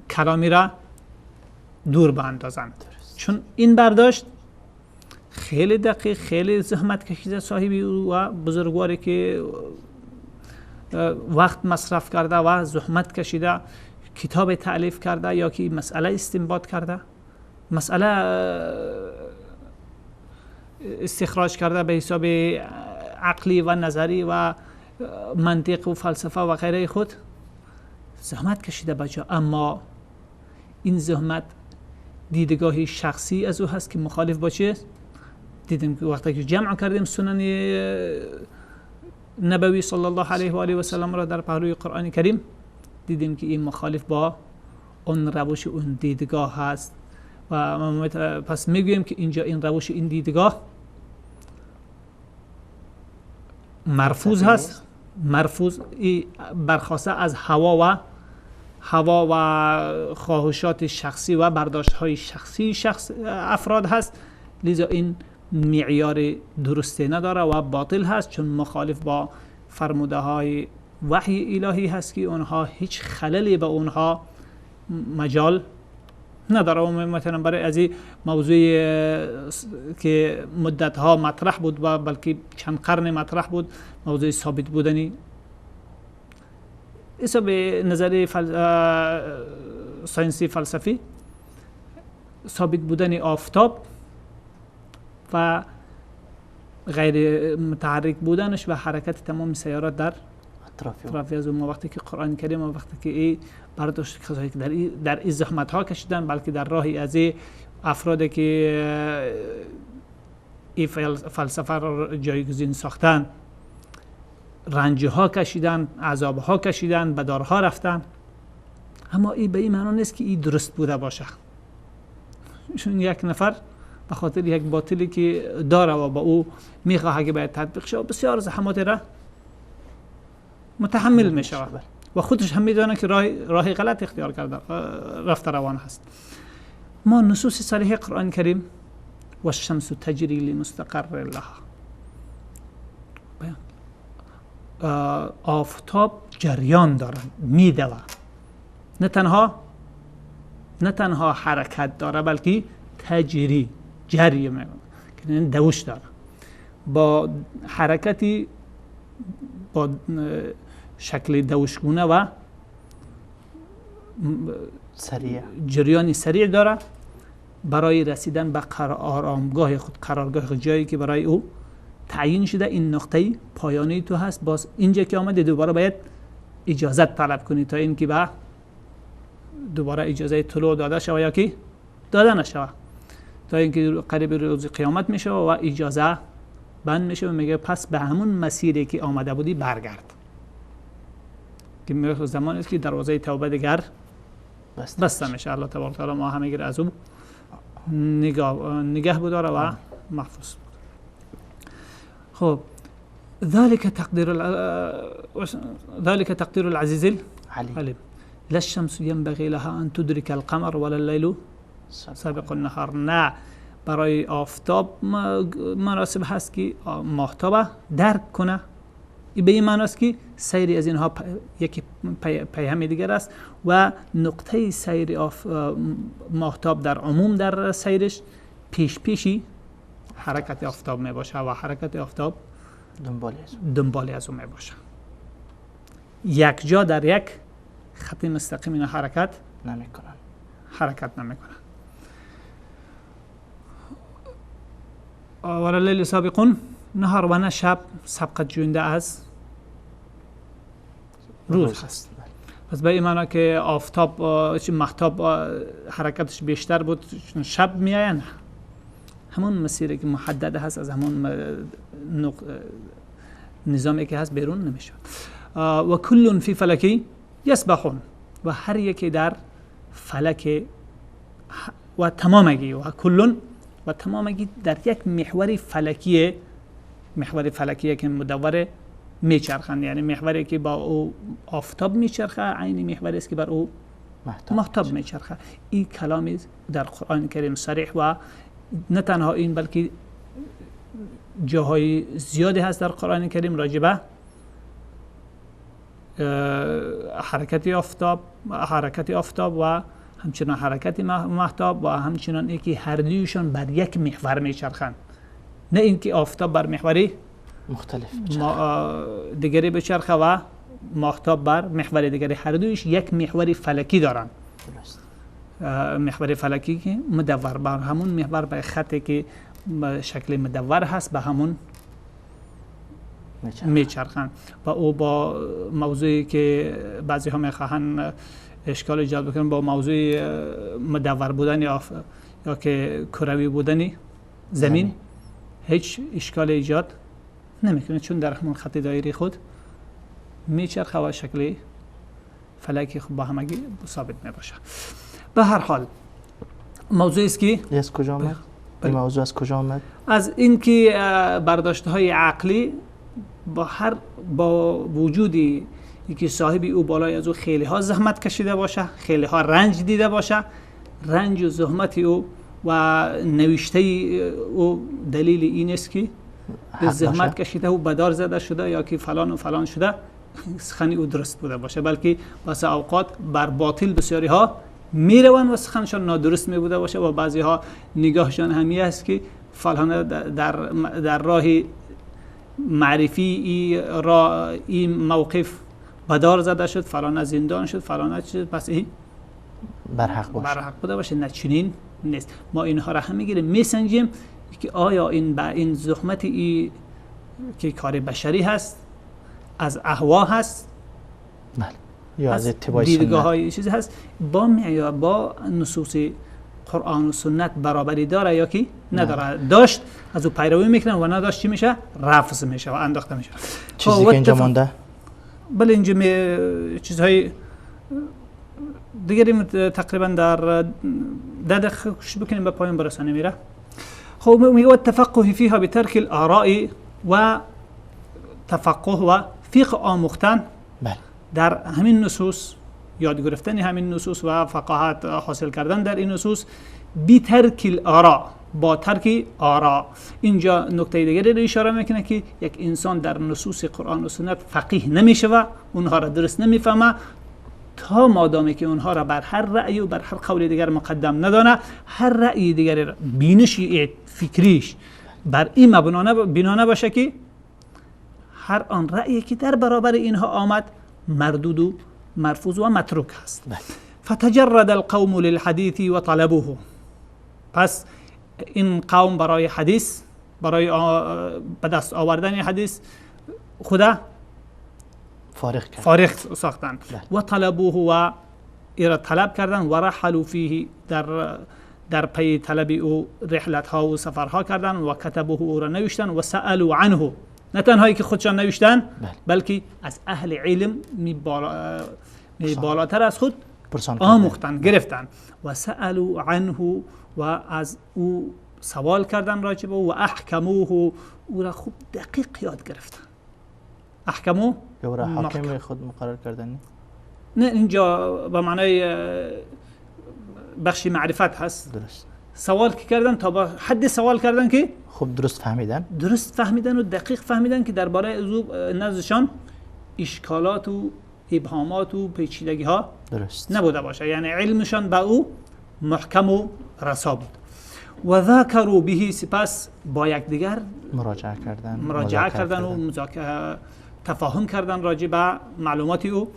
کلامی را دور باندازند. چون این برداشت خیلی دقیق، خیلی زحمت کشیده صاحبی و بزرگواری که وقت مصرف کرده و زحمت کشیده، کتاب تألیف کرده یا که مسئله استنباط کرده، مسئله استخراج کرده به حساب عقلی و نظری و منطق و فلسفه و غیره خود، زحمت کشیده بجا. اما این زحمت دیدگاهی شخصی از او هست که مخالف با چیه؟ دیدیم که وقتی که جمع کردیم سنن نبوی صلی الله علیه و آله و سلم را در پهلوی قرآن کریم، دیدیم که این مخالف با اون روش اون دیدگاه هست و پس میگویم که اینجا این روش این دیدگاه مرفوض هست، مرفوض برخواسته از هوا و خواهشات شخصی و برداشت های شخصی افراد هست، لذا این معیار درستی نداره و باطل هست، چون مخالف با فرموده های وحی الهی هست که اونها هیچ خللی به اونها مجال نداره. و مثلا برای از این موضوعی که مدت ها مطرح بود و بلکه چند قرن مطرح بود، موضوع ثابت بودنی ایسا به نظریه ساینسی فلسفی ثابت بودن آفتاب و غیر متحرک بودنش و حرکت تمام سیارات در اطرافی از ما وقتی که قرآن کریم و وقتی که این برداشت کسایی که در این زحمت ها کشیدن، بلکه در راهی از افرادی که این فلسفه را جایگزین ساختن رنج ها کشیدن، عذاب ها کشیدن، بدارها رفتن، اما این به این معنی نیست که این درست بوده باشه. چون یک نفر به خاطر یک باطلی که داره و با او میخواه که باید تطبیق شود بسیار زحمات را متحمل میشود و خودش هم میدونه که راه غلط اختیار کرده رفته روان هست. ما نصوص صریح قرآن کریم و الشمس تجری لمستقر لها، آفتاب جریان داره، میدوه، نه تنها حرکت داره بلکه تجری، جری میکنه که دوش داره، با حرکتی با شکل دوشگونه و سریع، جریانی سریع داره برای رسیدن به آرامگاه خود، قرارگاه خود، جایی که برای او تعیین شده این نقطه پایانی تو هست. باز اینجا که آمده دوباره باید اجازت طلب کنی تا اینکه به دوباره اجازه طلوع داده شود یا که داده نشود، تا اینکه قریب روز قیامت میشه و اجازه بند میشه و میگه پس به همون مسیری که آمده بودی برگرد، که میگه زمانی است که دروازه توبه دیگر بسته میشه. الله تبارک و تعالی ما همه از اون نگه بداره و محفوظ. خب ذلك تقدير العزيز العليم. لا الشمس ينبغي لها ان تدرك القمر ولا الليل سابق النهار. نه برای آفتاب مناسب هست که ماهتاب درک کنه، به این معنی است که سیری از اینها یکی پیهم دیگر است و نقطه سیر ماهتاب در عموم در سیرش پیشی حرکت آفتاب می باشه و حرکت آفتاب دنبالی از اون می باشه. یک جا در یک خط مستقیم اینا حرکت نمی کنن. وللیل سابق نهار و نه شب سبقت جوینده از روز هست. پس به این معنی که آفتاب ماهتاب حرکتش بیشتر بود شب میآید، نه، همون مسیری که محدد هست از همون نظامی که هست بیرون نمیشه. و کل فی فلکی یسبحون، و هر یکی در فلک و تمامگی و کلون و تمامگی در یک محور فلکیه که مدور میچرخند، یعنی محوری که با او آفتاب میچرخه عین محوری است که بر او ماهتاب میچرخه. این کلامی در قرآن کریم صریح و نه تنها این بلکه جاهای زیادی هست در قرآن کریم راجبه حرکت آفتاب و همچنان حرکت ماهتاب و همچنان ای که هر دویشان بر یک محور میچرخند، نه اینکه آفتاب بر محوری مختلف دیگری بچرخه و ماهتاب بر محور دیگری، هر دویش یک محور فلکی دارن. محور فلکی که مدور بر همون محور به خطی که شکل مدور هست به همون میچرخن و او با موضوعی که بعضی ها میخواهن اشکال ایجاد بکنن با موضوع مدور بودن یا که کروی بودن زمین هیچ اشکال ایجاد نمیکنه، چون در همون خط دایره خود میچرخه و شکل فلکی خود با همگی ثابت میباشه. به هر حال موضوعی است که از کجا آمد؟ این موضوع از کجا آمد؟ از اینکه برداشت‌های عقلی با وجودی که صاحبی او بالای از او خیلی ها زحمت کشیده باشه، خیلی ها رنج دیده باشه، رنج و زحمت او و نوشته او دلیل این است که به زحمت کشیده و بدار زده شده یا که فلان و فلان شده سخنی او درست بوده باشه، بلکه واسه اوقات بر باطل بسیاری ها میروند و سخنشان نادرست می بوده باشه و بعضی ها نگاهشان همی است که فلان در راه معرفی این موقف بدار زده شد، فلان زندان شد، فلان شد، پس این برحق باشه. برحق بوده باشه. نه چنین نیست. ما اینها را هم میگیریم میسنجیم که آیا این با این زحمت که کار بشری هست، از اهوا هست، بله، یا از اتباع دیدگاه سنت های چیزی هست، با معیار با نصوص قرآن و سنت برابری داره یا که نداره. داشت از او پیروی میکنن و نداشت چی میشه؟ رفض میشه و انداخته میشه. چیزی که اینجا مونده؟ بله اینجا چیزهای دیگری تقریبا در 10 دقیقه کوشش بکنیم به پایان برسانه میره. خب میگه التفقه فيها بترك الاراء و تفقه و فقه آموختن بله. در همین نصوص، یاد گرفتن همین نصوص و فقاهت حاصل کردن در این نصوص، بترک الاراء، با ترک آراء. اینجا نکته دیگری رو اشاره میکنه که یک انسان در نصوص قرآن و سنت فقیه نمیشه و اونها را درست نمیفهمه تا مادامی که اونها را بر هر رأی و بر هر قول دیگر مقدم ندانه، هر رأی دیگری را بینشی فکریش بر این بنا نباشه که هر آن رأیی که در برابر اینها آمد مردود و مرفوض و متروک است. فتجرد القوم للحديث و طلبوه. پس این قوم برای حدیث، برای به دست آوردن حدیث خدا فارغ ساختن و طلبوه و ایرا طلب کردن و رحلوا فیه، در پی طلب او رحلت ها و سفرها کردن و کتبوه او را نوشتن و سألوا عنه. نه تنهایی که خودشان نوشتن بلکه از اهل علم بالاتر از خود آموختن، گرفتن و سألوا عنه و از او سوال کردن راجب و احکموه، او را خوب دقیق یاد گرفتن. احکمو یا را حاکم خود مقرر کردن؟ نه، اینجا به معنای بخشی معرفت هست. درست. سوال که کردن تا با حد سوال کردن که خوب درست فهمیدن و دقیق فهمیدن که درباره از نزدشان اشکالات و ابهامات و پیچیدگی ها درست نبوده باشه، یعنی علمشان به او محکم و رسا بود. و ذاکروا به، سپس با یکدیگر مراجعه کردن و تفاهم کردن راجع به معلومات او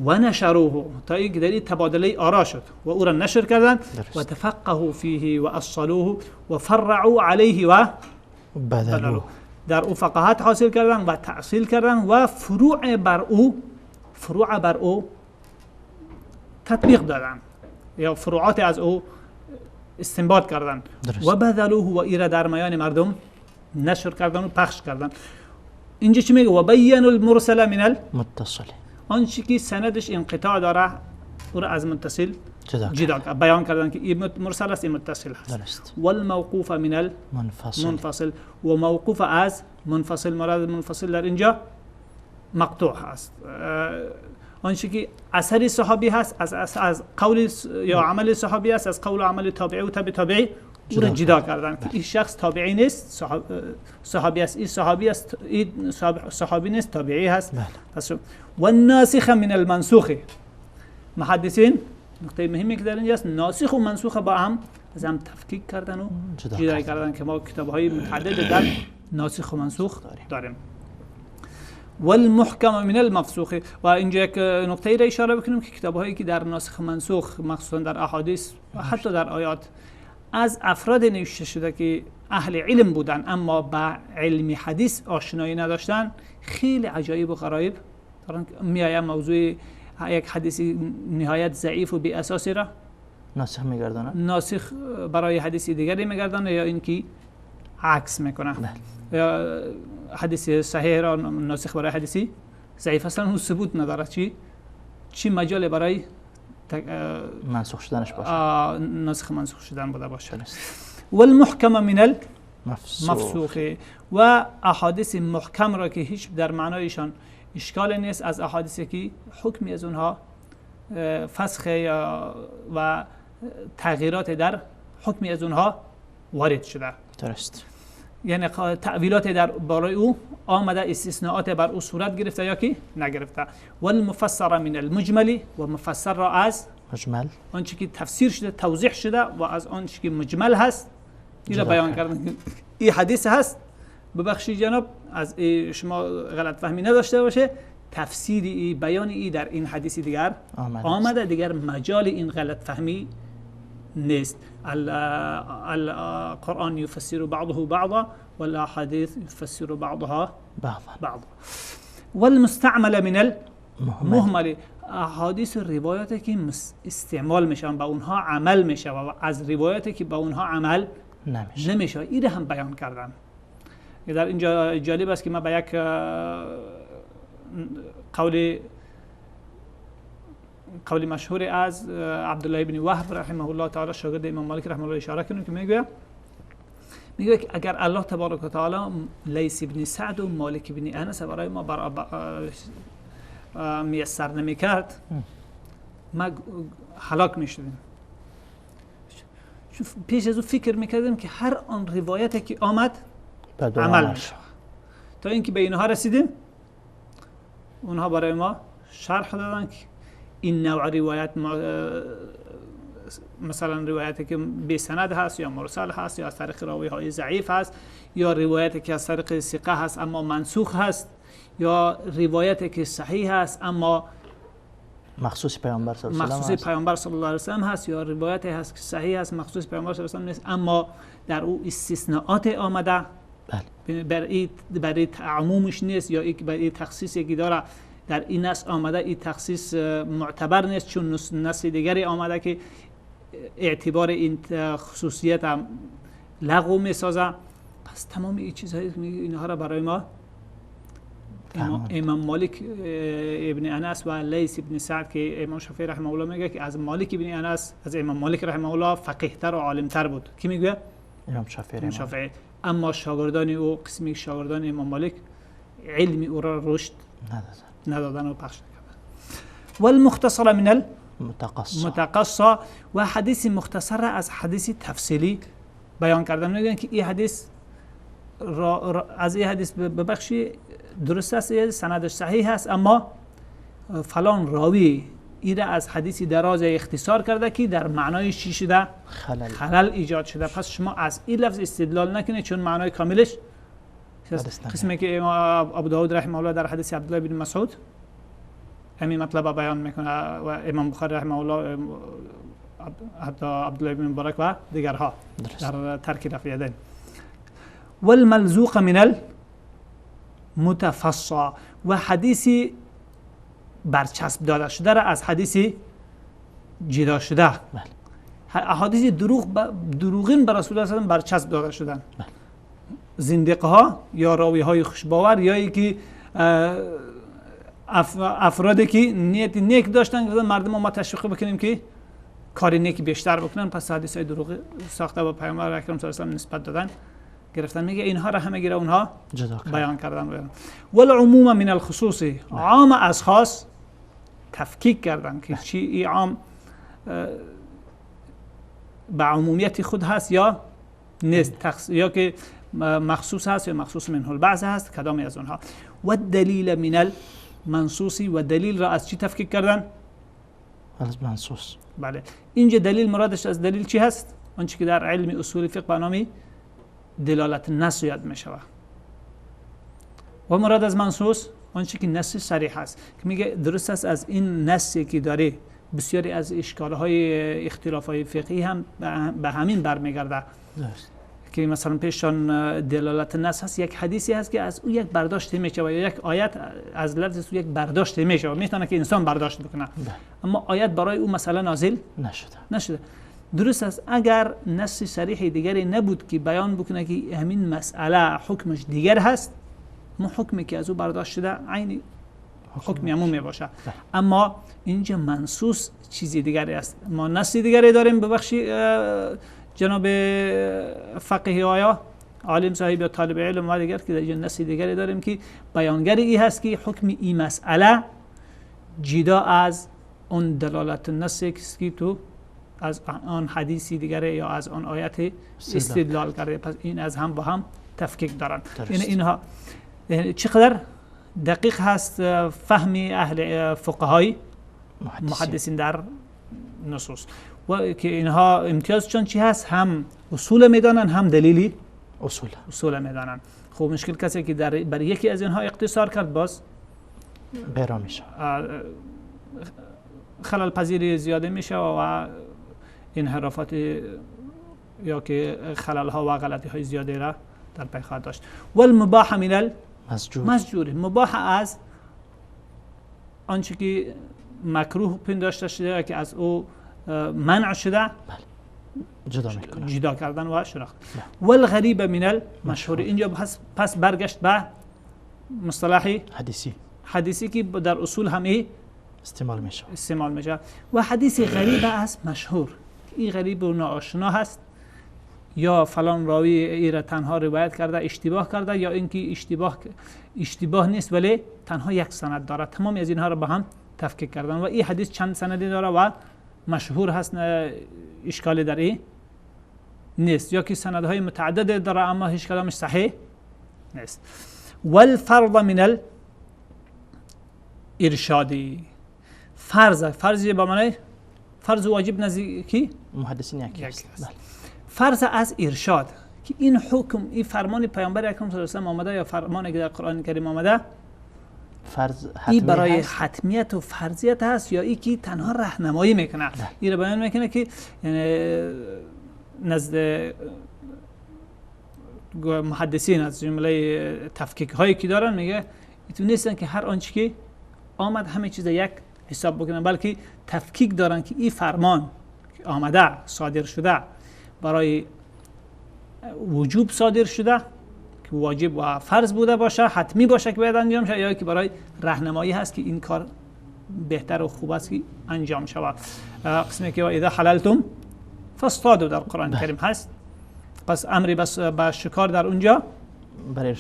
و نشروه، تا اینکه در تبادله آرا شد و او را نشر کردن. و تفقهوا فیه و اصلوه و فرعوا علیه و بدلوه، در او فقاهت حاصل کردن و تأصیل کردن و فروع بر او تطبیق دادن یا فروعات از او استنباط کردن. و بذلوه و ایره در میان مردم نشر کردن و پخش کردن. اینجا چی میگه؟ و بین المرسل من المتصل، آنچه که سندش انقطاع داره او را از متصل جدا بیان کردن که این مرسل است، این متصل هست. درست. و الموقوف من المنفصل، و موقوف از منفصل، مراد منفصل در اینجا مقطوع هست. آنچه که اثر صحابی هست از قول یا عمل صحابی است، از قول و عمل تابعی و تابعی او را جدا کردن که این شخص تابعی نیست، صحابی است، این صحابی است، این صحابی نیست، تابعی هست. پس و الناسخ من المنسوخ، محدثین نقطه مهمی که در اینجا است، ناسخ و منسوخ با هم از هم تفکیک کردن و جدا کردن که ما کتاب‌های متعدد در ناسخ و منسوخ داریم. والمحکم من المفسوخ، و اینجا یک نقطه ای را اشاره بکنیم که کتاب‌هایی که در ناسخ و منسوخ مخصوصا در احادیث و حتی در آیات از افراد نوشته شده که اهل علم بودن اما با علم حدیث آشنایی نداشتن، خیلی عجایب و غرایب میآید. موضوع یک حدیثی نهایت ضعیف و بی اساسی را ناسخ میگردانه، ناسخ برای حدیثی دیگری میگردانه یا اینکه عکس میکنه. یا حدیث صحیح را ناسخ برای حدیثی ضعیف اصلا اون ثبوت نداره. چی مجال برای منسوخ شدنش باشه، ناسخ منسوخ شدن بوده باشه. والمحکم من المفسوخ، و احادیث محکم را که هیچ در معنایشان اشکال نیست، از احادیثی که حکمی از اونها فسخ و تغییرات در حکمی از اونها وارد شده. درست. یعنی تعویلات در برای او آمده، استثناءات بر او صورت گرفته یا که نگرفته. والمفسر من المجمل، و مفسر را از مجمل، آنچه که تفسیر شده توضیح شده و از آنچه که مجمل هست این را بیان کردن. این حدیث هست، ببخشید جناب از شما غلط فهمی نداشته باشه، تفسیر ای بیان ای در این حدیث دیگر آمده، دیگر مجال این غلط فهمی نیست. القرآن یفسر بعضه بعضا والاحادیث یفسر بعضها بعضا. والمستعمل من المهمل، احادیث و روایاتی که استعمال میشن با اونها عمل میشه و از روایاتی که با اونها عمل نمیشه این هم بیان کردن. در اینجا جالب است که ما به یک قول مشهور از عبدالله بن وهب رحمه الله تعالی شاگرد امام مالک رحمه الله اشاره کنیم که میگه که اگر الله تبارک و تعالی لیث بن سعد و مالک بن انس برای ما میسر نمیکرد ما هلاک میشدیم. پیش از او فکر میکردیم که هر آن روایتی که آمد عمل میشه تا اینکه به اینها رسیدیم. اونها برای ما شرح دادن که این نوع روایت مثلا روایتی که بی سند هست یا مرسل هست یا از طریق راوی های ضعیف هست یا روایتی که از طریق ثقه هست اما منسوخ هست یا روایتی که صحیح هست اما مخصوص پیامبر صلی الله علیه و سلم هست یا روایتی هست که صحیح هست مخصوص پیامبر صلی الله علیه و سلم نیست اما در او استثناءات آمده برای عمومش نیست یا برای تخصیصی که داره در این نص آمده این تخصیص معتبر نیست چون نص دیگری آمده که اعتبار این خصوصیت هم لغو میسازه. پس تمام این چیزهای اینها را برای ما امام مالک ابن انس و لیث ابن سعد که امام شافعی رحمه الله میگه که از مالک ابن انس از امام مالک رحمه الله فقیه‌تر و عالم‌تر بود. کی میگه؟ امام شافعی. اما شاگردان او قسمی شاگردان امام مالک علمی او را رشد ندادن و پخش نکردن. والمختصر من المتقصى و حدیث مختصر از حدیث تفصیلی بیان کردن. میگن که این حدیث از این حدیث ببخشی درست است سندش صحیح است اما فلان راوی این را از حدیثی دراز اختصار کرده که در معنای چی شده خلل ایجاد شده. پس شما از این لفظ استدلال نکنید چون معنای کاملش قسمی که امام ابو داود رحمه الله در حدیث عبدالله بن مسعود همین مطلب بیان میکنه و امام بخاری رحمه الله حتی عبدالله بن مبارک و دیگرها در ترک رفع یدین. والملزوق من المتفصى و حدیثی برچسب داده شده را از حدیثی جدا شده. احادیث دروغین بر رسول الله صلی الله علیه و آله برچسب داده شدن. زندقه ها یا راوی های خوشباور یا ای که افرادی که نیت نیک داشتن که مردم ما تشویق بکنیم که کار نیک بیشتر بکنن پس حدیث های دروغ ساخته با پیامبر اکرم صلی الله علیه و آله نسبت دادن گرفتن. میگه اینها را همه گیره اونها بیان کردن. والعموم من الخصوص، عام از خاص تفکیک کردن که چی ای عام به عمومیت خود هست یا نیست یا که مخصوص هست یا مخصوص منه البعض هست کدامی از اونها. و دلیل من المنصوص و دلیل را از چی تفکیک کردن؟ از منصوص. بله اینجا دلیل مرادش از دلیل چی هست؟ آنچه که در علم اصول فقه به نام دلالت نص یاد می شود. و مراد از منصوص آنچه که نص صریح است که میگه درست است از این نصی که داره بسیاری از اشکال‌های اختلاف‌های فقهی هم به همین برمیگرده که مثلا پیشان دلالت نص هست یک حدیثی هست که از او یک برداشت میشه و یک آیت از لفظ او یک برداشت میشه و میتونه که انسان برداشت بکنه اما آیت برای او مثلا نازل نشده. درست است اگر نص صریح دیگری نبود که بیان بکنه که همین مسئله حکمش دیگر هست ما حکمی که از او برداشت شده عین حکم عمومی باشه. اما اینجا منصوص چیزی دیگری است. ما نص دیگری داریم ببخشی جناب فقیه آیا عالم صاحب یا طالب علم و دیگر که در نص دیگری داریم که بیانگری ای هست که حکم این مسئله جدا از اون دلالت نص که تو از آن حدیثی دیگری یا از آن آیت استدلال کرده. پس این از هم با هم تفکیک دارن. یعنی اینها چقدر دقیق هست فهم اهل فقهای محدثین در نصوص و که اینها امتیازشون چی هست؟ هم اصول میدانن هم دلیلی اصول میدانن. خب مشکل کسی که برای یکی از اینها اقتصار کرد باز غیر میشه، خلل پذیری زیاده میشه و انحرافات یا که خلل ها و غلطی های زیاده را در پی خواهد داشت. والمباح من المسجور، مباح از آنچه که مکروه پنداشته شده که از او منع شده جدا کردن و شناخت. والغریب من المشهور، اینجا پس برگشت به مصطلح حدیثی که در اصول همه استعمال میشه و حدیث غریب از مشهور. این غریب و ناآشنا هست، یا فلان راوی ای را تنها روایت کرده اشتباه کرده، یا اینکه اشتباه نیست ولی تنها یک سند داره. تمام از اینها را به هم تفکیک کردن و این حدیث چند سندی داره و مشهور هست، اشکالی در این نیست، یا که سندهای متعدد داره اما هیچ کدامش صحیح نیست. والفرض من الارشادی، فرض به معنی فرض واجب نزدیکی محدثین یکی است. فرض از ارشاد که این حکم، این فرمان پیامبر اکرم صلی الله علیه و آله آمده یا فرمانی که در قرآن کریم آمده، فرض این برای حتمیت و فرضیت هست یا ای که تنها راهنمایی میکنه؟ این رو بیان میکنه که نزد محدثین از جمله تفکیک هایی که دارن میگه ایتون نیستن که هر آنچه که آمد همه چیز یک حساب بکنن، بلکه تفکیک دارن که این فرمان که آمده صادر شده برای وجوب صادر شده که واجب و فرض بوده باشه، حتمی باشه که باید انجام شه، یا که برای راهنمایی هست که این کار بهتر و خوب است که انجام شود. قسمی که اذا حللتم فاصطادوا در قرآن کریم هست، پس امری بس با شکار در اونجا برای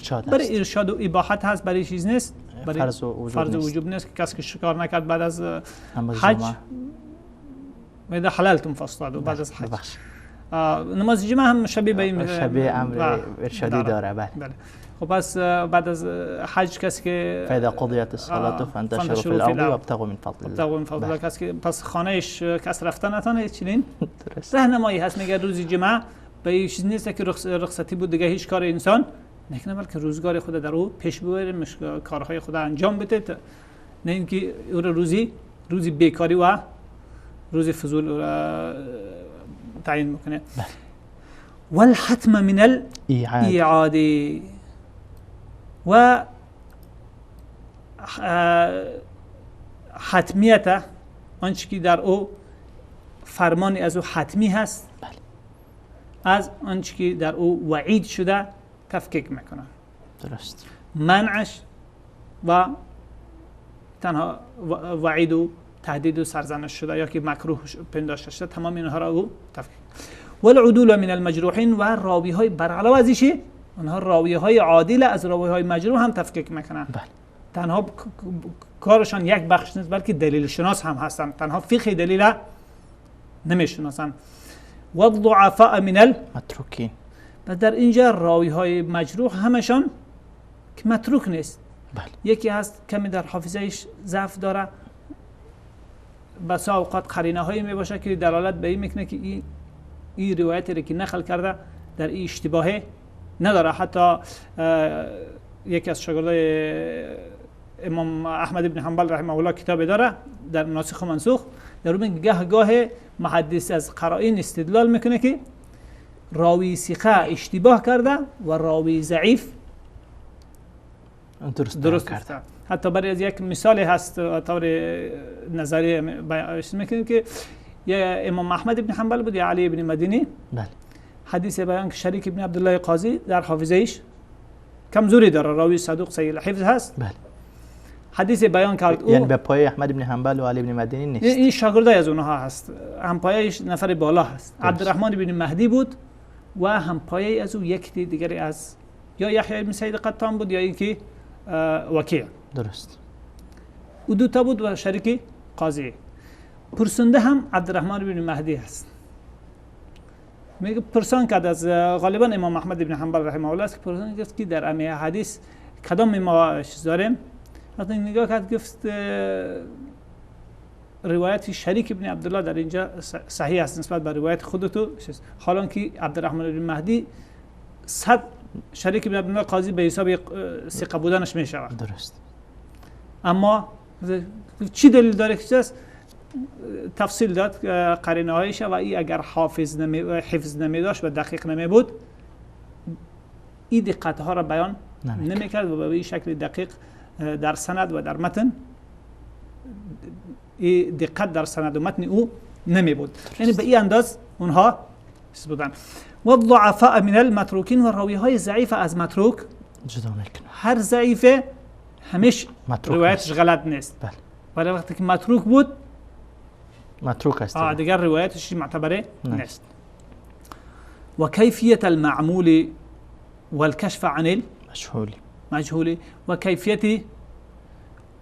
ارشاد و اباحت هست، برای چیز نیست، برای فرض و وجوب نیست که کسی که شکار نکرد بعد از حج اذا حللتم فاصطادوا بعد از حج. نماز جمعه هم شبیه به این امر ارشادی داره. بله. خب پس بعد از حج کسی که فاذا قضیت الصلاه فانتشروا فی الارض وابتغوا من فضل الله، کسی که پس خانهش کس رفتن نتونه چنین راهنمایی هست. میگه روز جمعه به این چیز نیست که رخصتی بود دیگه هیچ کار انسان نکنه، بلکه روزگار خود در او پیش ببره، کارهای خود انجام بده، نه اینکه او روزی بیکاری و روز فضول تعیین میکنه. والحتم من الاعاده، و حتمیت آنچه که در او فرمانی از او حتمی هست از آنچه که در او وعید شده تفکیک میکنن. درست. منعش و تنها وعید و تهدید و سرزنش شده یا که مکروه پنداشته شده، تمام اینها را او تفکیک. والعدول من المجروحین، و راوی های بر علاوه از ایشه اونها راوی های عادل از راوی های مجروح هم تفکیک میکنن. تنها کارشان یک بخش نیست بلکه دلیل شناس هم هستن، تنها فقه دلیل نمیشناسن. والضعفاء من المتروکین، و در اینجا راوی های مجروح همشان که متروک نیست. یکی هست کمی در حافظهش ضعف داره، بسا اوقات قرینه هایی می باشه که دلالت به این میکنه که این روایتی رو که نقل کرده در این اشتباهه نداره. حتی یکی از شاگردای امام احمد ابن حنبل رحمه الله کتابی داره در ناسخ و منسوخ، در اون گاه محدث از قرائن استدلال میکنه که راوی ثقه اشتباه کرده و راوی ضعیف درست کرده. حتی برای از یک مثال هست طور نظری میکنیم که یا امام احمد ابن حنبل بود یا علی ابن مدینی، حدیث بیان که شریک ابن عبدالله قاضی در حافظهش کمزوری داره، راوی صدوق صحیح الحفظ هست. حدیث بیان کرد او، یعنی به پای احمد ابن حنبل و علی ابن مدینی نیست، این شاگردای از اونها هست، هم پایش نفر بالا هست. عبدالرحمن ابن مهدی بود و هم پایه از او یک دیگری از یا یحیی ابن سعید قطان بود یا اینکه وکیع. درست. او دو تا بود و شریک قاضی. پرسنده هم عبدالرحمن ابن مهدی هست. میگه پرسان کرد از غالبا امام احمد ابن حنبل رحمه الله است که پرسان گفت که در امی حدیث کدام ما چیز داریم؟ وقتی نگاه کرد گفت روایت شریک ابن عبدالله در اینجا صحیح است نسبت به روایت خودتو، حالا که عبدالرحمن ابن مهدی 100 شریک ابن عبدالله قاضی به حساب ثقه بودنش می شود. درست. اما چی دلیل داره که چیست؟ تفصیل داد قرینه هایش و این اگر حفظ نمی داشت و دقیق نمی بود این دقت ها را بیان نمی کرد و به این شکل دقیق در سند و در متن این دقت در سند و متن او نمی بود. یعنی به این انداز اونها چیز بودن. و ضعفاء من المتروکین و راوی های ضعیف از متروک جدا میکنه. هر ضعیفه همیش روایتش غلط نیست. بله. ولی وقتی که متروک بود متروک است. دیگر روایتش معتبره نیست. و کیفیت المعمول والکشف عن المجهول و کیفیت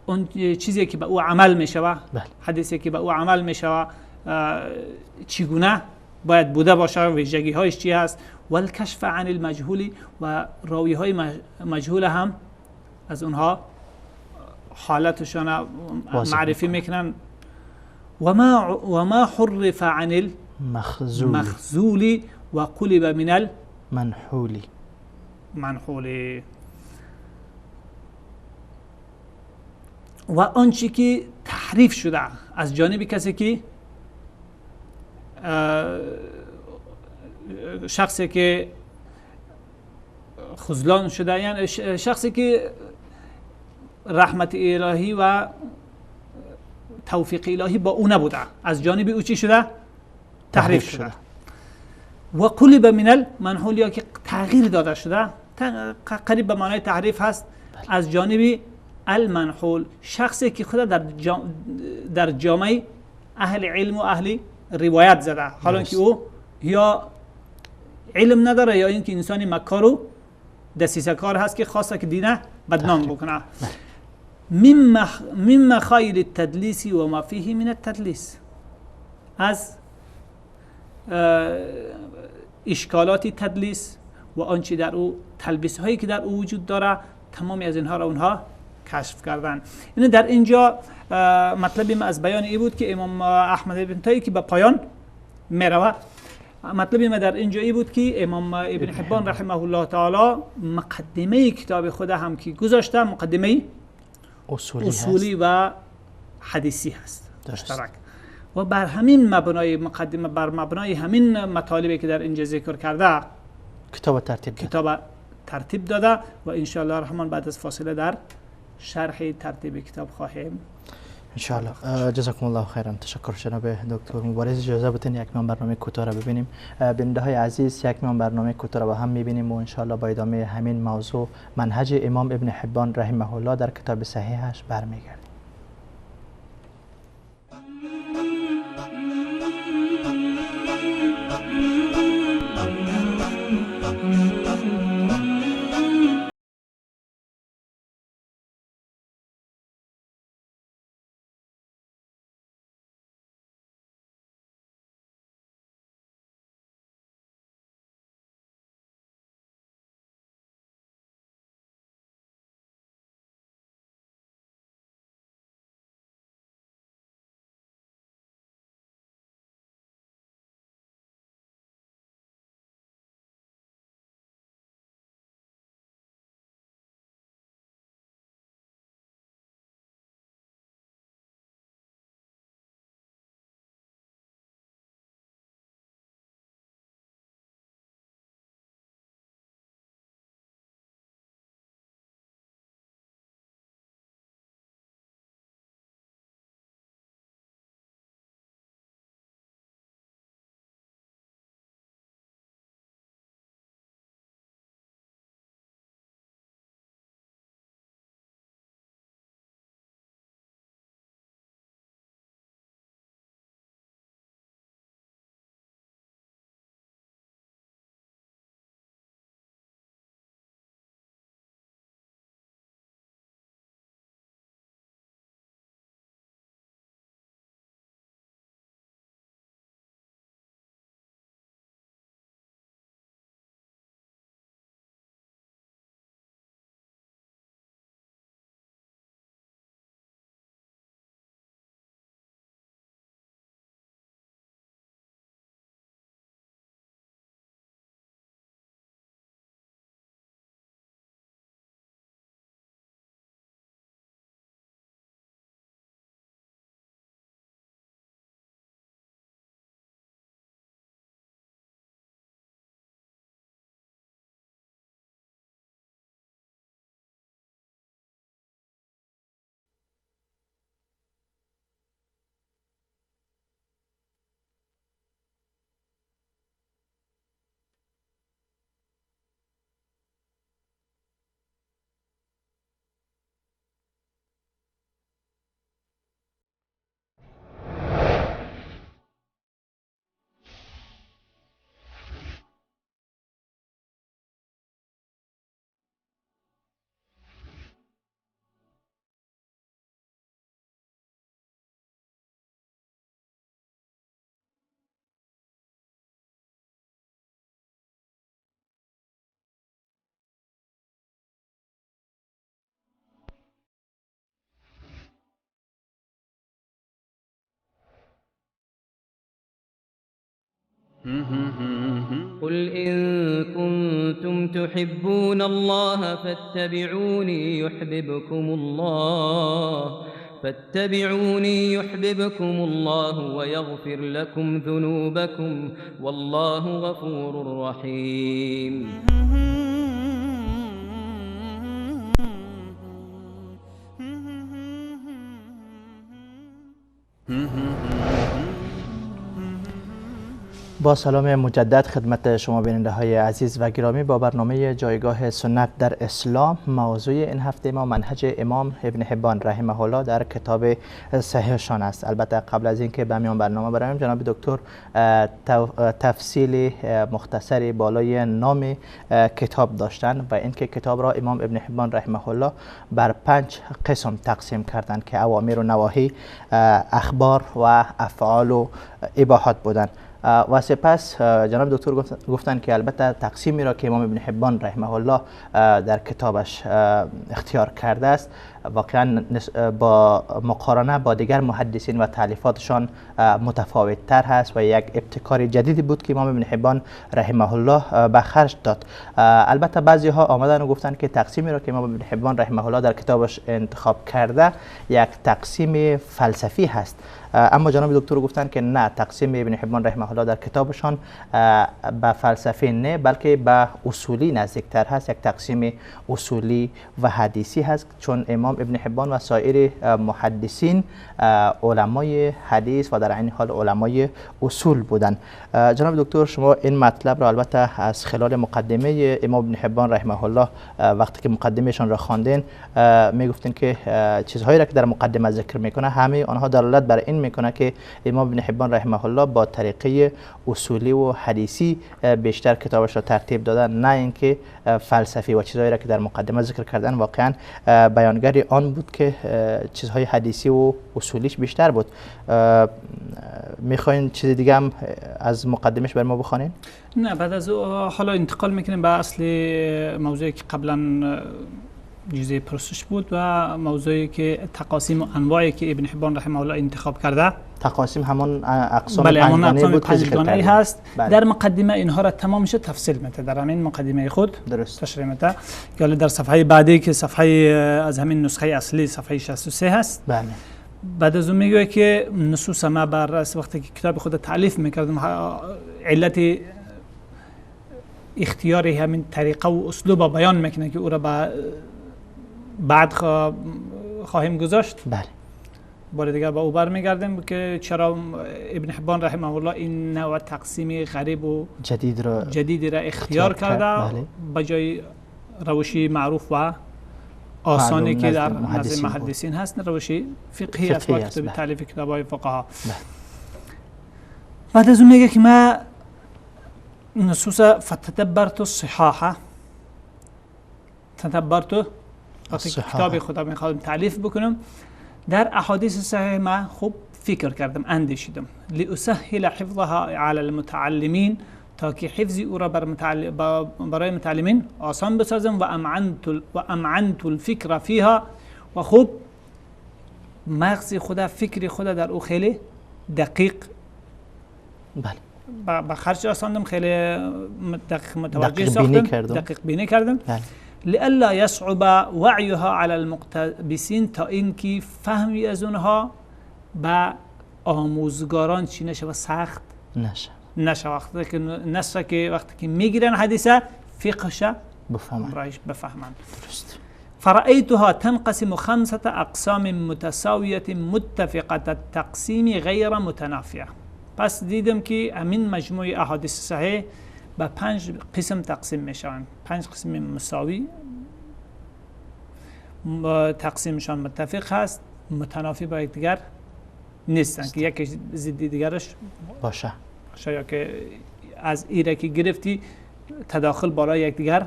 اون چیزی که به او عمل میشوه، حدیثی که به او عمل میشوه چگونه باید بوده باشه، ویژگی هایش چی هست، والکشف عن المجهول و راوی های مجهول هم از اونها حالتشان معرفی میکنن. و ما حرف عن المخزول و قلب من المنحول و آنچه که تحریف شده از جانب کسی که شخصی که خذلان شده، یعنی شخصی که رحمت الهی و توفیق الهی با او نبوده، از جانب او چی شده؟ تحریف شده. و قلب من المنحول یا که تغییر داده شده، قریب به معنای تحریف هست، از جانب المنحول شخصی که خود در جامعه اهل علم و اهل روایت زده، حالا که او یا علم نداره یا اینکه انسانی مکار و دسیسه کار هست که خواسته که دینه بدنام بکنه. مما خیل التدلیس و ما فیه من التدلیس، از اشکالات تدلیس و آنچه در او تلبیس هایی که در او وجود داره، تمامی از اینها را اونها کشف کردن. این در اینجا مطلبی ما از بیان ای بود که امام احمد بن تایی که به پایان میروه، مطلبی ما در اینجا ای بود که امام ابن حبان رحمه الله تعالی مقدمه کتاب خود هم که گذاشته مقدمه اصولی و حدیثی هست مشترک و بر همین مبنای مقدمه، بر مبنای همین مطالبی که در اینجا ذکر کرده کتاب ترتیب داده و ان شاء الله الرحمن بعد از فاصله در شرح ترتیب کتاب خواهیم ان شاء الله. جزاکم الله خیرا. تشکر جناب دکتر مبارز. اجازه بدین یک میان برنامه کوتاه را ببینیم. بیننده های عزیز، یک میان برنامه کوتاه را با هم میبینیم و ان شاء الله با ادامه همین موضوع منهج امام ابن حبان رحمه الله در کتاب صحیحش برمیگردیم. قل إن كنتم تحبون الله فاتبعوني يحببكم الله ويغفر لكم ذنوبكم والله غفور رحيم. با سلام مجدد خدمت شما بیننده های عزیز و گرامی، با برنامه جایگاه سنت در اسلام. موضوع این هفته ما منهج امام ابن حبان رحمه الله در کتاب صحیحشان است. البته قبل از اینکه به میان برنامه برویم، جناب دکتر تفصیل مختصری بالای نام کتاب داشتن و اینکه کتاب را امام ابن حبان رحمه الله بر 5 قسم تقسیم کردند که اوامر و نواهی، اخبار و افعال و اباحات بودند. و سپس جناب دکتر گفتن که البته تقسیمی را که امام ابن حبان رحمه الله در کتابش اختیار کرده است واقعا با مقارنه با دیگر محدثین و تالیفاتشان متفاوت تر هست و یک ابتکار جدیدی بود که امام ابن حبان رحمه الله به خرج داد. البته بعضی ها آمدن و گفتن که تقسیمی را که امام ابن حبان رحمه الله در کتابش انتخاب کرده یک تقسیم فلسفی هست، اما جناب دکتر گفتن که نه، تقسیم ابن حبان رحمه الله در کتابشان به فلسفی نه بلکه به اصولی نزدیکتر هست، یک تقسیم اصولی و حدیثی هست، چون امام ابن حبان و سایر محدثین علمای حدیث و در عین حال علمای اصول بودند. جناب دکتر، شما این مطلب را البته از خلال مقدمه امام ابن حبان رحمه الله وقتی که مقدمهشان را خواندین میگفتین که چیزهایی را که در مقدمه ذکر میکنه همه آنها دلالت بر این میکنه که امام ابن حبان رحمه الله با طریقه اصولی و حدیثی بیشتر کتابش را ترتیب دادن، نه اینکه فلسفی و چیزهایی را که در مقدمه ذکر کردن واقعا بیانگر آن بود که چیزهای حدیثی و اصولیش بیشتر بود. میخواین چیز دیگه هم از مقدمش بر ما بخوانین؟ نه، بعد از حالا انتقال میکنیم به اصل موضوعی که قبلا جزء پرسش بود و موضوعی که تقاسیم و انواعی که ابن حبان رحمه الله انتخاب کرده. تقاسیم همون اقسام پنجگانه هست. در مقدمه اینها را تمامش تفصیل میده، در همین مقدمه خود درست تشریح میده. یا در صفحه بعدی که صفحه از همین نسخه اصلی صفحه 63 هست. بله. بعد از اون میگه که نصوص ما بر اساس وقتی که کتاب خود تعلیف میکردم علت اختیاری همین طریقه و اسلوب بیان میکنه که او را بعد خواهیم گذاشت. بله. بار دیگر با او برمیگردیم که چرا ابن حبان رحمه الله این نوع تقسیم غریب و جدیدی را اختیار کرده. بله. به جای روشی معروف و آسانی که در نزد محدثین هست، روشی فقهی است با کتاب تالیف کتاب‌های فقها. بعد از اون میگه که ما نصوص فتدبرت الصحاح، تدبرت وقتی کتاب خدا میخوام تعلیف بکنم در احادیث صحیح ما خوب فکر کردم، اندیشیدم، لاسهل حفظها علی المتعلمین، تا که حفظ او را برای متعلمین آسان بسازم، و امعنت الفکر فیها، و خوب مغز خدا فکر خدا در او خیلی دقیق، بله، با خرج آساندم، خیلی دقیق متوجه ساختم، دقیق بینی کردم. بله. لئلا يصعب وعيها على المقتبسين، تا اینکه فهمی از اونها به آموزگاران چی نشه و سخت نشه. وقتی که میگیرن حدیثه فقهش بفهمن. درست. فرأيتها تنقسم 5 اقسام متساویه متفقه التقسیم غیر متنافیه. پس دیدم که همین مجموعه احادیث صحیح به 5 قسم تقسیم میشوند، 5 قسم مساوی، تقسیمشان متفق هست، متنافی با یکدیگر نیستن که یکی ضد دیگرش باشه، یا که از ایره که گرفتی تداخل بالای یکدیگر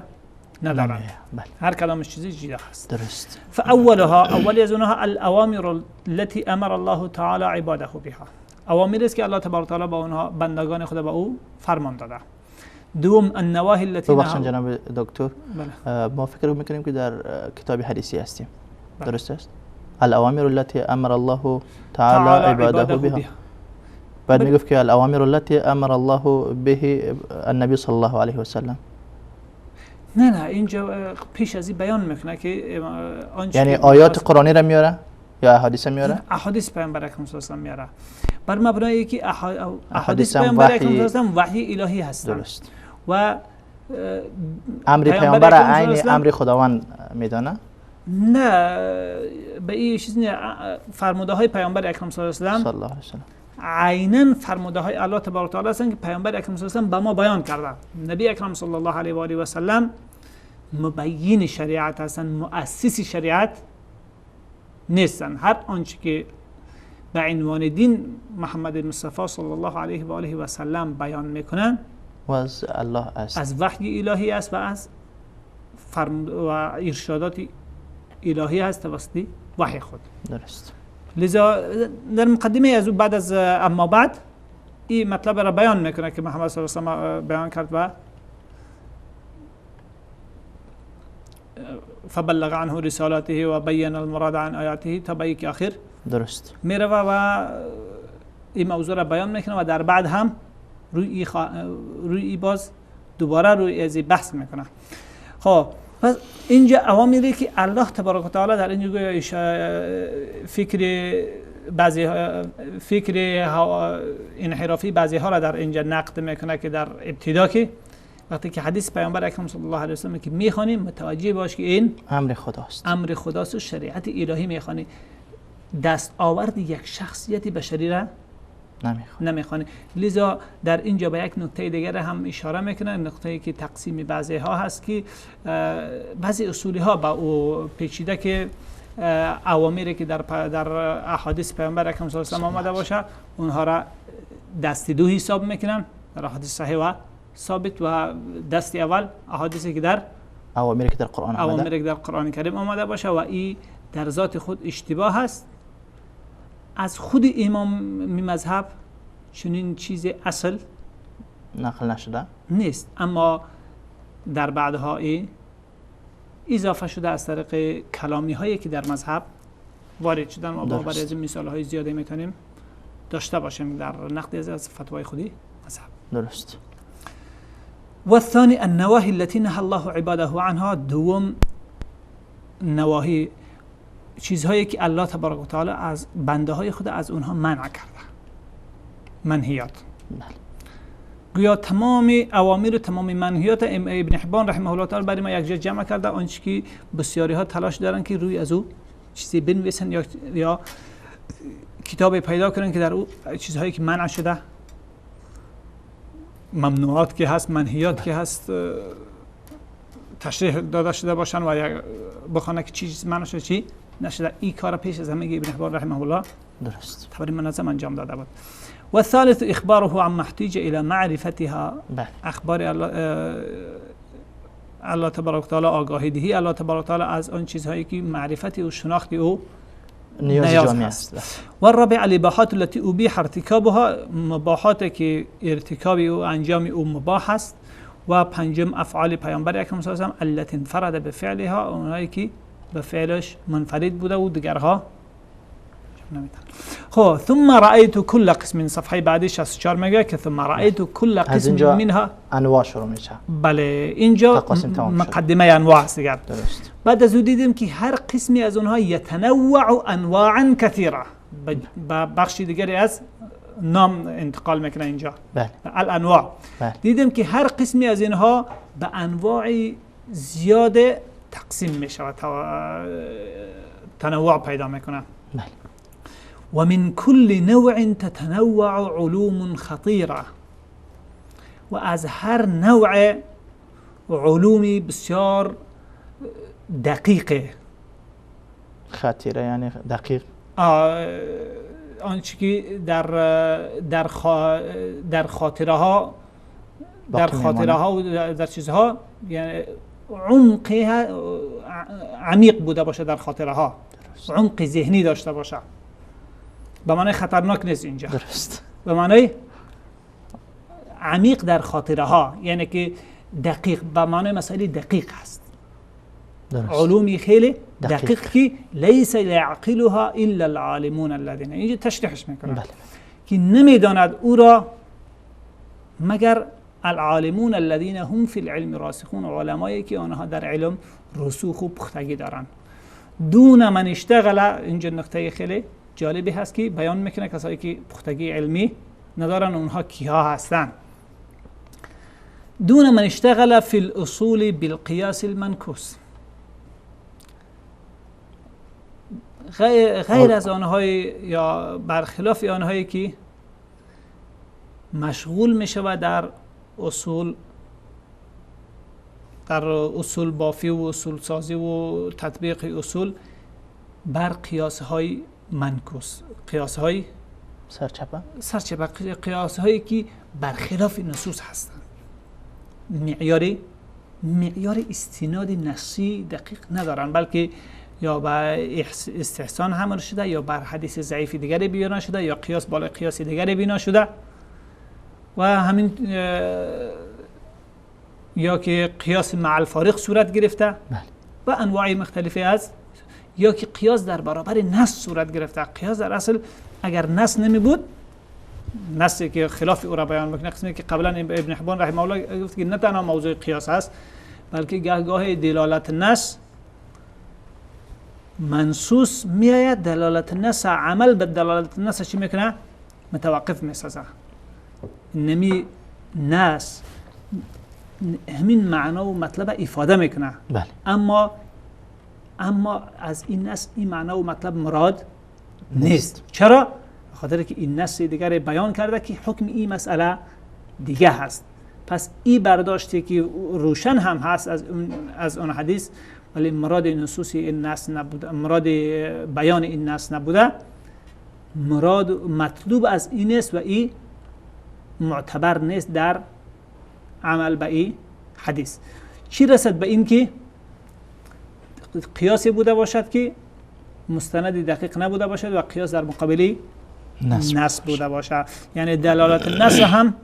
ندارند. بله. هر کلامش چیزی جدا هست. درست. فاولها، اولی از اونها الاوامر التي امر الله تعالی عباده بها، اوامری است که الله تبارک و تعالی با اونها بندگان خدا با او فرمان داده. دوم النواهی التي ببخشید جناب دکتر، ما فکر میکنیم که در کتاب حدیثی هستیم. درست است؟ الاوامر التي امر الله تعالی عباده بها. بعد میگفت که الاوامر التي امر الله به النبی صلی الله علیه و سلم. نه اینجا پیش از این بیان میکنه که یعنی آیات قرآنی را میاره یا احادیث میاره؟ احادیث پیامبر اکرم صلی الله علیه و میاره بر مبنای که احادیث پیامبر اکرم صلی الله علیه و وحی الهی هستند. درست. و امر پیامبر عین امر خداوند میدانه؟ نه به این چیز نه. فرموده های پیامبر اکرم صلی الله علیه و سلم عیناً فرموده های الله تبارک و تعالی هستند که پیامبر اکرم صلی الله علیه و سلم به ما بیان کرده. نبی اکرم صلی الله علیه و آله و سلم مبین شریعت هستند، مؤسس شریعت نیستن. هر آنچه که به عنوان دین محمد مصطفی صلی الله علیه و آله و سلم بیان میکنن و از الله است، از وحی الهی است و از و ارشادات الهی است توسط وحی خود. درست. لذا در مقدمه از او بعد از اما بعد این مطلب را بیان میکنه که محمد صلی الله علیه و سلم بیان کرد و فبلغ عنه رسالاته و بین المراد عن آیاته تا به یک آخر درست میره و این موضوع را بیان میکنه و در بعد هم روی باز دوباره روی از بحث میکنه. خب پس اینجا اوامری که الله تبارک و تعالی در اینجا گویا فکر انحرافی بعضی ها را در اینجا نقد میکنه که در ابتدا که وقتی که حدیث پیامبر اکرم صلی الله علیه و سلم که میخوانیم متوجه باش که این امر خداست، امر خداست و شریعت الهی میخوانی. دست آورد یک شخصیت بشری را نمیخوانی. لذا در اینجا به یک نکته دیگر هم اشاره میکنه، نقطه‌ای که تقسیم بعضی ها هست که بعضی اصولی ها با او پیچیده که اوامری که در احادیث پیامبر اکرم صلی الله علیه و سلم آمده باشه اونها را دست دو حساب میکنن در احادیث صحیح و ثابت و دست اول احادیثی که در اوامری که در قرآن کریم آمده باشه و این در ذات خود اشتباه است. از خود امام مذهب چنین چیز اصل نقل نشده نیست، اما در بعدها اضافه شده از طریق کلامی هایی که در مذهب وارد شدن و با برای از مثال های زیاده میتونیم داشته باشیم در نقد از فتوای خودی مذهب. درست. و الثانی النواهی التي نهى الله عباده عنها، دوم نواهی چیزهایی که الله تبارک و تعالی از بنده های خود از اونها منع کرده، منهیات. گویا تمام اوامر و تمام منهیات ابن حبان رحمه الله تعالی برای ما یک جا جمع کرده، آنچه که بسیاری ها تلاش دارن که روی از او چیزی بنویسن یا کتاب پیدا کنن که در او چیزهایی که منع شده، ممنوعات که هست، منهیات که هست تشریح داده شده باشن و بخونه که چیز منع شده چی نشده. این کار پیش از همه ابن حبان رحمه الله درست طبعا منظم انجام داده بود. و الثالث اخباره عن محتاج الى معرفتها، اخبار الله تبارک و تعالی آگاهی دهی الله تبارک و تعالی از آن چیزهایی که معرفت و شناخت او نیاز است. و الرابع الاباحات التي ابيح ارتكابها، مباحات که ارتکاب او انجام او مباح است. و پنجم افعال پیامبر اکرم صلی الله علیه و آله التي انفرد بفعلها، اونایی که به فعلش منفرد بوده و دیگرها نمیتونن. خب ثم رأيت كل قسم، صفحه بعدی 64 میگه که ثم رأيت كل قسم منها، انواع شروع میشه. بله اینجا مقدمه انواع است دیگر. درست. بعد از اون دیدیم که هر قسمی از اونها یتنوع انواعا کثیره، با بخش دیگری از نام انتقال میکنه اینجا. بله. الانواع. بله. دیدیم که هر قسمی از اینها به انواع زیاده تقسیم میشه و تنوع پیدا میکنه. بله. و من كل نوع تتنوع علوم خطیره، و از هر نوع علومی بسیار دقیقه. خطیره یعنی دقیق. آنچه که در خاطره ها و در چیزها یعنی عمیق بوده باشه در خاطره ها، عمق ذهنی داشته باشه. به معنی خطرناک نیست اینجا. درست. به معنی عمیق در خاطره ها، یعنی که دقیق، به معنی مسائل دقیق هست. درست. علومی خیلی دقیق که لیس یعقلها الا العالمون الذين، اینجا تشریحش میکنه. بله. که نمیداند او را مگر العالمون الذين هم فی العلم راسخون، علمایی که آنها در علم رسوخ و پختگی دارند. دون من اشتغل، اینجا نکته خیلی جالبی هست که بیان میکنه کسایی که پختگی علمی ندارن اونها کیها هستن. دون من اشتغل فی الاصول بالقیاس المنکوس، غیر از آنهای یا برخلاف آنهایی که مشغول میشه و در اصول بافی و اصول سازی و تطبیق اصول بر قیاس های منکوس، قیاس های سرچپه، قیاس هایی که برخلاف نصوص هستند. معیار استناد نصی دقیق ندارن، بلکه یا به استحسان حمل شده یا بر حدیث ضعیف دیگری بیان شده یا قیاس بالای قیاس دیگری بنا شده و همین یا که قیاس مع الفارق صورت گرفته و انواع مختلفی از، یا که قیاس در برابر نص صورت گرفته. قیاس در اصل اگر نص نمی بود، نصی که خلاف او را بیان میکنه، قسمی که قبلا ابن حبان رحمه الله گفت که نه تنها موضوع قیاس است بلکه گاه دلالت نص منصوص میآید، دلالت نص عمل به دلالت نص چی میکنه؟ متوقف میسازه. نمی نص همین معنا و مطلب افاده میکنه، بله. اما از این نص این معنا و مطلب مراد نیست. چرا؟ خاطر که این نص دیگر بیان کرده که حکم این مسئله دیگه هست. پس این برداشتی که روشن هم هست از اون حدیث، ولی مراد نصوصی این نص نبوده، مراد بیان این نص نبوده، مراد مطلوب از این است و این معتبر نیست در عمل به این حدیث. چی رسد به این که قیاسی بوده باشد که مستند دقیق نبوده باشد و قیاس در مقابل نص بوده باشد، یعنی دلالت نص هم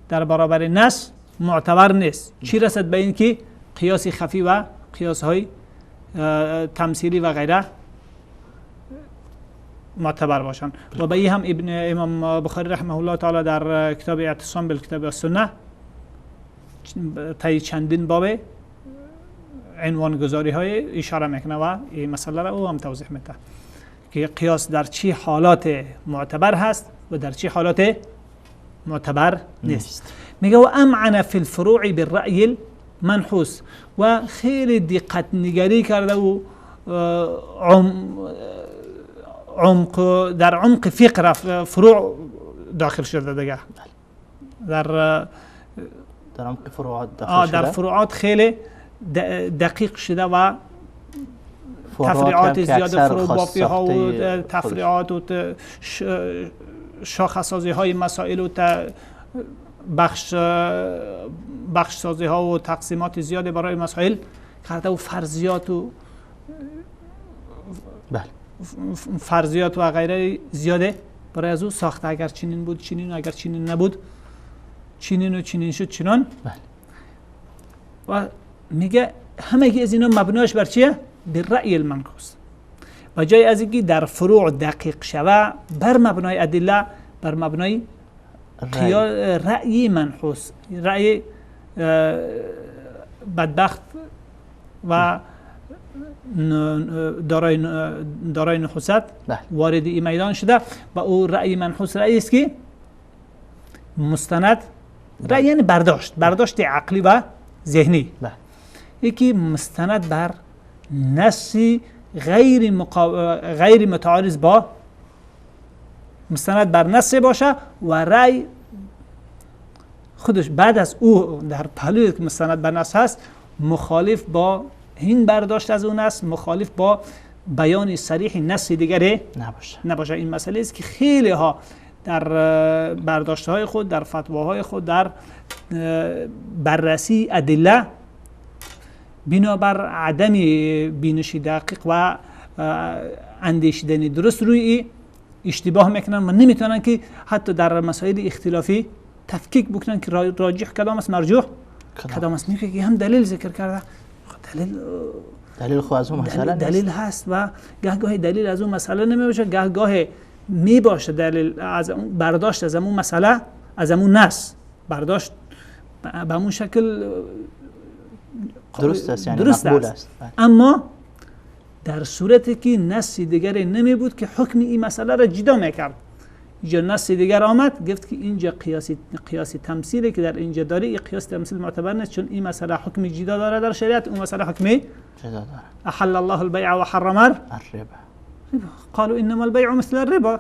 در برابر نص معتبر نیست. چی رسد به این که قیاسی خفی و قیاس های تمثیلی و غیره معتبر باشند. و به این هم امام بخاری رحمه الله تعالی در کتاب اعتصام بالکتاب و سنه طی چندین باب عنوان گذاری های اشاره میکنه و این مسئله را او هم توضیح میده که قیاس در چی حالات معتبر هست و در چی حالات معتبر نیست. میگه و امعن فی الفروع بالرأی المنحوس، و خیلی دقت نگری کرده و در عمق فقه فروع داخل شده دیگه، در عمق فروعات داخل شده، در فروعات خیلی دقیق شده و تفریعات زیاد فروع بافی ها و تفریعات و شاخص‌سازی های مسائل و بخش سازی ها و تقسیمات زیاد برای مسائل کرده و فرضیات و فرضیات و غیره زیاده برای از او ساخته. اگر چنین بود چنین، اگر چنین نبود چنین و چنین شد چنان. و میگه همه از اینا مبناش بر چیه؟ بر رأی المنکوس. و جای از اینکه در فروع دقیق شوه بر مبنای ادله، بر مبنای رأی منحوس، رأی بدبخت و دارای نحوست وارد این میدان شده و او رأی منحوس رأی است که مستند، رأی یعنی برداشت عقلی و ذهنی، یکی مستند بر نصی غیر متعارض با، مستند بر نص باشه و رأی خودش بعد از او در پهلوی که مستند بر نص هست مخالف با این برداشت از اون است، مخالف با بیان صریح نص دیگری نباشه. این مسئله است که خیلی ها در برداشت های خود، در فتواهای خود، در بررسی ادله بنابر عدم بینش دقیق و اندیشیدن درست روی اشتباه میکنن و نمیتونن که حتی در مسائل اختلافی تفکیک بکنن که راجح کدام است، مرجوح کدام است. میگه که هم دلیل ذکر کرده، دلیل خود از اون مسئله دلیل هست و گهگاه دلیل از اون مسئله نمیباشه، گهگاه می باشه دلیل از برداشت از همون مسئله، از همون نص برداشت به همون شکل درست است، یعنی درست مقبول است. است. اما در صورتی که نص دیگری نمی بود که حکم این مسئله را جدا میکرد، اینجا نص دیگر آمد گفت که اینجا قیاسی تمثیلی که در اینجا داری، این قیاس تمثیل معتبر نیست، چون این مسئله حکم جدا داره در شریعت، اون مسئله حکم جدا داره. احل الله البیع و حرم الربا. قالوا انما البیع مثل الربا.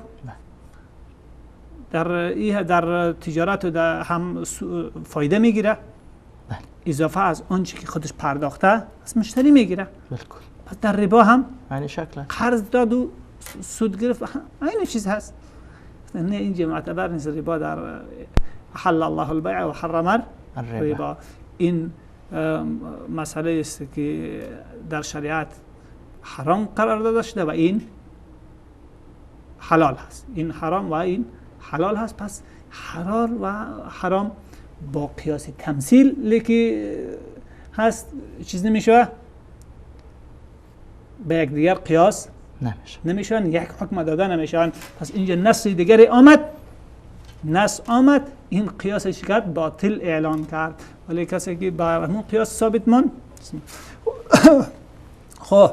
در تجارت و در هم فایده میگیره، اضافه از آنچه که خودش پرداخته از مشتری میگیره. بالکل. پس در ربا هم یعنی شکل قرض داد و سود گرفت این چیز هست. نه اینجا معتبر نیست ربا در حل الله البیع و حرم الربا. این مسئله است که در شریعت حرام قرار داده شده و این حلال هست. این حرام و این حلال هست. پس حلال و حرام با قیاس تمثیل که هست چیز نمیشه، به یک دیگر قیاس نمیشن، یک حکم داده نمیشن. پس اینجا نص دیگری آمد، این قیاسش کرد باطل اعلان کرد، ولی کسی که بر همون قیاس ثابت ماند. خب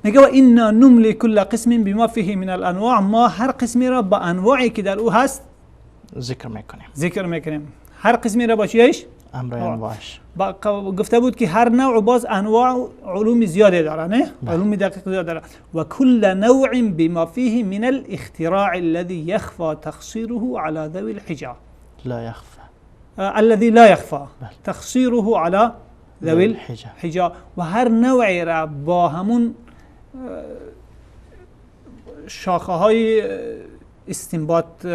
میگه و اینا نملی کل قسم بما فیه من الانواع، ما هر قسمی را با انواعی که در او هست ذکر میکنیم. هر قسمی را با چیش؟ انواعش. گفته بود که هر نوع باز انواع علوم زیاده داره، نه؟ علوم دقیق زیاده داره. و کل نوع بما فیه من الاختراع الذي يخفى تقصيره على ذوي الحجة الذي لا يخفى تقصيره على ذوي الحجة. و هر نوعی را با همون شاخه های استنباط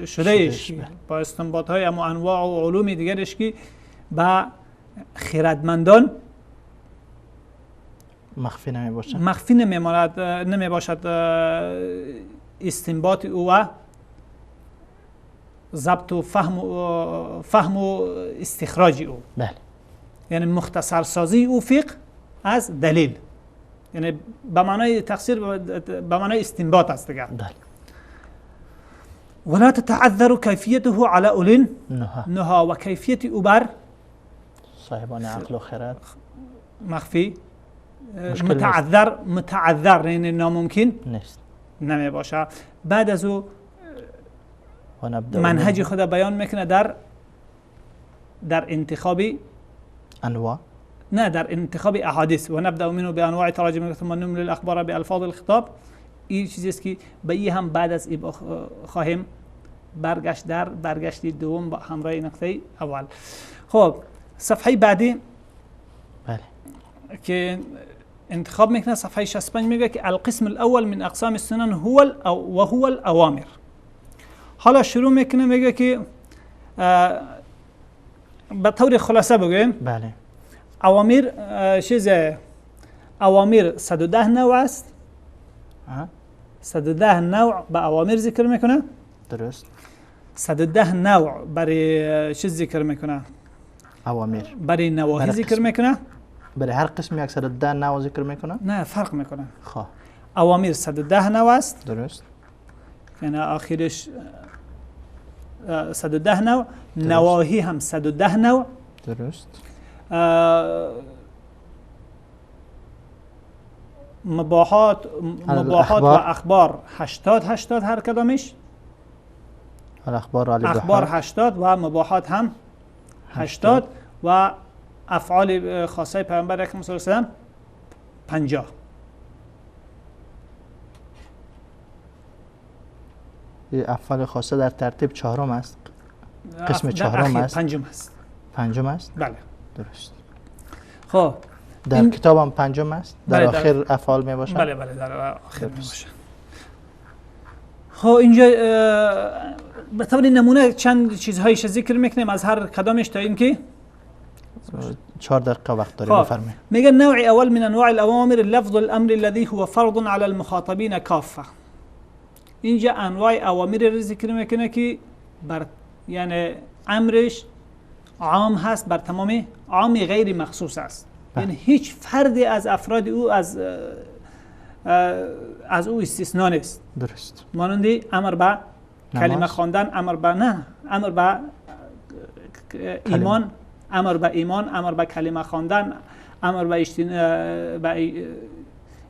شدهش، با استنباط های اما انواع و علوم دیگرش که با خردمندان مخفی نمی باشد استنباط او و ضبط و فهم و استخراج او. بله. یعنی مختصر سازی او فقه از دلیل، یعنی به معنای تقصیر به معنای استنباط است دیگه. بله. ولا تتعذر كيفيته على أولين نها و کیفیت او بر صاحبان عقل و خرد مخفی متعذر یعنی ناممکن نیست نمی باشه. بعد از او منهج خدا بیان میکنه در انتخاب انواع، نه در انتخاب احادیث. و نبدأ منه بانواع تراجم ثم نملي الاخبار بالفاظ الخطاب. این چیزی است که به این هم بعد از این خواهیم برگشت در برگشتی دوم با همراه نقطه اول. خب صفحه بعدی بله که انتخاب میکنه صفحه 65 میگه که القسم الاول من اقسام السنن هو الاوامر. حالا شروع میکنه میگه که به طور خلاصه بگویم بله اوامر 110 نوع است. 110 نوع به اوامر ذکر میکنه. درست. 110 نوع برای چیز ذکر میکنه؟ اوامر. برای نواهی ذکر میکنه. برای هر قسم 110 نوع ذکر میکنه؟ نه فرق میکنه. خب اوامر 110 نوع است. درست. یعنی آخرش 110 نوع. نواهی هم 110 نوع. درست. مباحات و اخبار 80 هر کدامش. اخبار 80 و مباحات هم 80 و افعال خاصه پیامبر اکرم صلی الله علیه و سلم 50. افعال خاصه در ترتیب چهارم است. قسم چهارم است. پنجم است. بله درست. خب در کتابم پنجم است. در آخر افعال می باشد. بله در آخر می باشد. خب اینجا به طور نمونه چند چیزهایش ذکر میکنیم از هر کدامش تا اینکه 4 دقیقه وقت داریم. بفرمایید. میگه نوع اول من انواع الاوامر لفظ الامر الذي هو فرض على المخاطبين كافه. اینجا انواع اوامر رو ذکر میکنه که یعنی امرش عام هست بر تمام، عام غیر مخصوص است. یعنی هیچ فردی از افراد او از از او استثنا نیست. درست. مانند امر به کلمه نماز. خواندن، امر به نه، امر به ایمان، امر به ایمان، امر به کلمه خواندن، امر به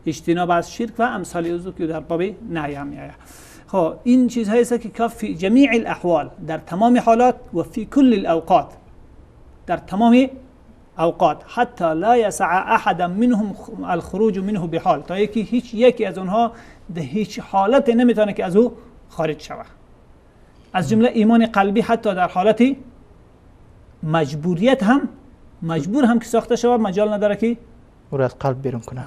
اجتناب از شرک و امثال اوضاع که در باب نهی هم میآید. خب این چیزهایی است که فی جمیع الاحوال، در تمام حالات و فی کل الاوقات، در تمام اوقات، حتی لا یسع احد منهم الخروج منه بحال، تا هیچ یکی از اونها در هیچ حالت نمیتونه که از او خارج شود. از جمله ایمان قلبی حتی در حالت مجبوریت هم، مجبور هم که ساخته شود، مجال نداره که او را از قلب بیرون کنه.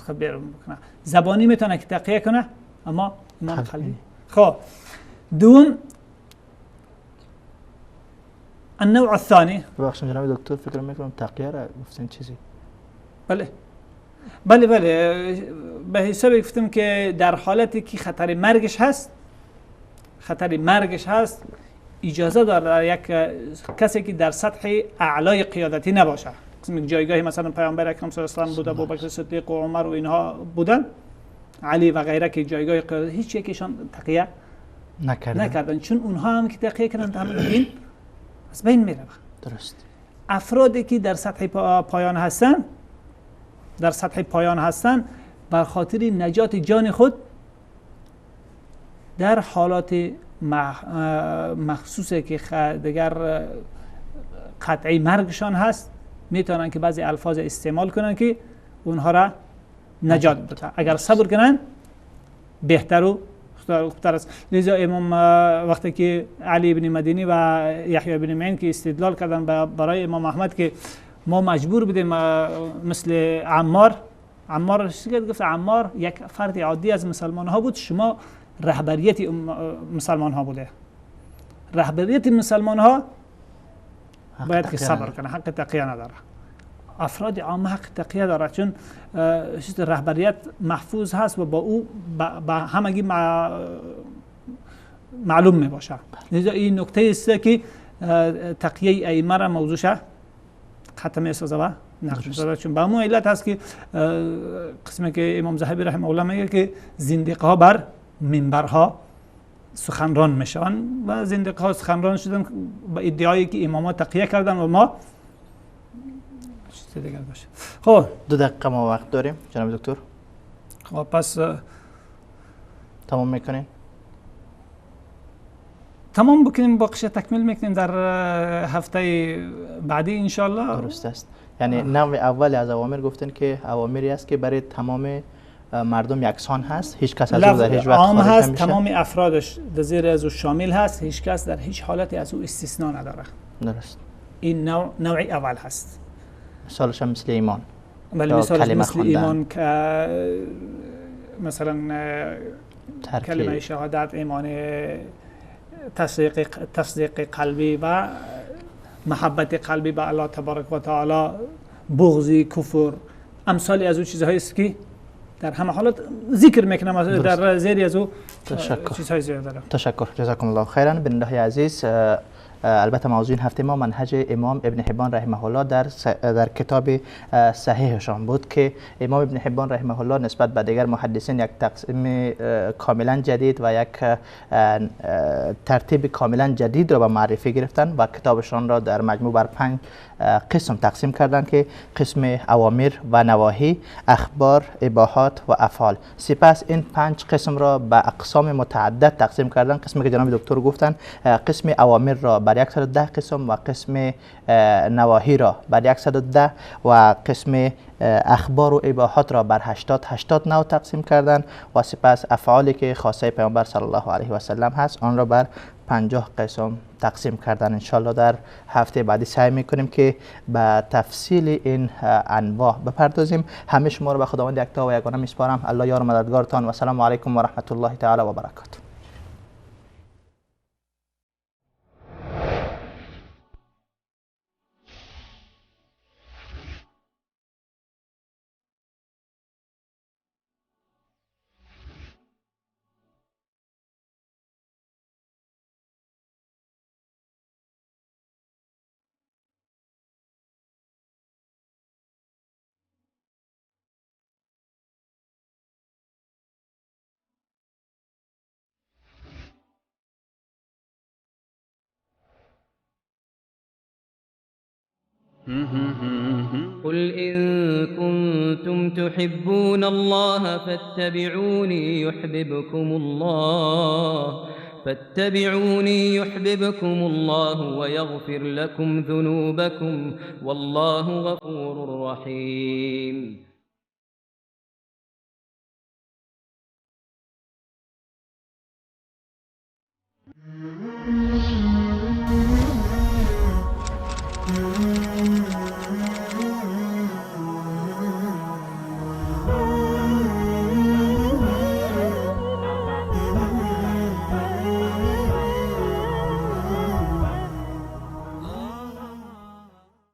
زبانی میتونه که تقیه کنه، اما ایمان قلبی. خب دوم، النوع الثاني. ببخشید جناب دکتر، فکر میکنم تقیه را گفتن چیزی. بله به حساب گفتم که در حالتی که خطر مرگش هست، اجازه داره یک کسی که در سطح اعلای قیادتی نباشه، جایگاهی مثلا پیامبر اکرم صلی الله علیه و آله بود، ابوبکر صدیق و عمر و اینها بودن، علی و غیره، که جایگاه قیادتی هیچ یکیشان تقیه نکردن، چون اونها هم که تقیه کردن همون دین از بین میره. درست. افرادی که در سطح پایان هستن، بر خاطر نجات جان خود در حالات مخصوصی که دیگر قطعی مرگشان هست، میتونن که بعضی الفاظ استعمال کنن که اونها را نجات بده. اگر صبر کنن بهتر و خوبتر است. لذا امام وقتی که علی ابن مدینی و یحیی ابن معین که استدلال کردن برای امام احمد که ما مجبور بودیم مثل عمار گفت عمار یک فرد عادی از مسلمان ها بود، شما رهبریت مسلمان ها بوده. رهبریت مسلمان ها باید که صبر کنه، حق تقیه نداره. افراد عام حق تقیه داره، چون رهبریت محفوظ هست و با او با همگی معلوم می باشه. لذا این نکته است که تقیه ائمه را موضوعش ختم است و نقش داره، چون با همون علت هست که قسمی که امام ذهبی رحمه الله میگه که زندیق ها بر منبرها سخنران میشن و زندیق ها سخنران شدن با ادعایی که امام‌ها تقیه کردن و ما چیز دیگر باشه. خب 2 دقیقه ما وقت داریم جناب دکتر. خب پس تمام میکنین؟ تمام بکنیم، باقیش تکمیل میکنیم در هفته بعدی ان شاء الله. درست است. یعنی نوع اول از اوامر گفتن که اوامری است که برای تمام مردم یکسان هست، هیچ کس از او در هیچ وقت عام خارج هست، نمیشه. تمام افرادش در زیر از او شامل هست، هیچ کس در هیچ حالتی از او استثنا نداره. درست. این نوع اول هست. مثالش مثل ایمان. ولی مثالش مثل ایمان که مثلا کلمه شهادت، ایمان، تصدیق قلبی و محبت قلبی به الله تبارک و تعالی، بغضی، کفر، امثال از او چیزهایی است که در همه حالت ذکر میکنم، در زیر از او چیزهای زیاد دارم. تشکر، جزاکم الله خیرا. بیننده عزیز، البته موضوع این هفته ما منهج امام ابن حبان رحمه الله در کتاب صحیحشان بود که امام ابن حبان رحمه الله نسبت به دیگر محدثین یک تقسیم کاملا جدید و یک ترتیب کاملا جدید را به معرفی گرفتن و کتابشان را در مجموع بر 5 قسم تقسیم کردند که قسم اوامر و نواهی، اخبار، اباحات و افعال. سپس این 5 قسم را به اقسام متعدد تقسیم کردند. قسمی که جناب دکتر گفتن، قسم اوامر را بر 110 قسم و قسم نواهی را بر 110 و قسم اخبار و اباحات را بر 80 نوع تقسیم کردند و سپس افعالی که خاصه پیامبر صلی الله علیه و سلم هست آن را بر 50 قسم تقسیم کردن. انشالله در هفته بعدی سعی میکنیم که به تفصیل این انواع بپردازیم. همه شما را به خداوند یکتا و یگانه میسپارم. الله یار و مددگارتان و السلام علیکم و رحمت الله تعالی و برکاته. قل إن كنتم تحبون الله فاتبعوني يحببكم الله ويغفر لكم ذنوبكم والله غفور رحيم.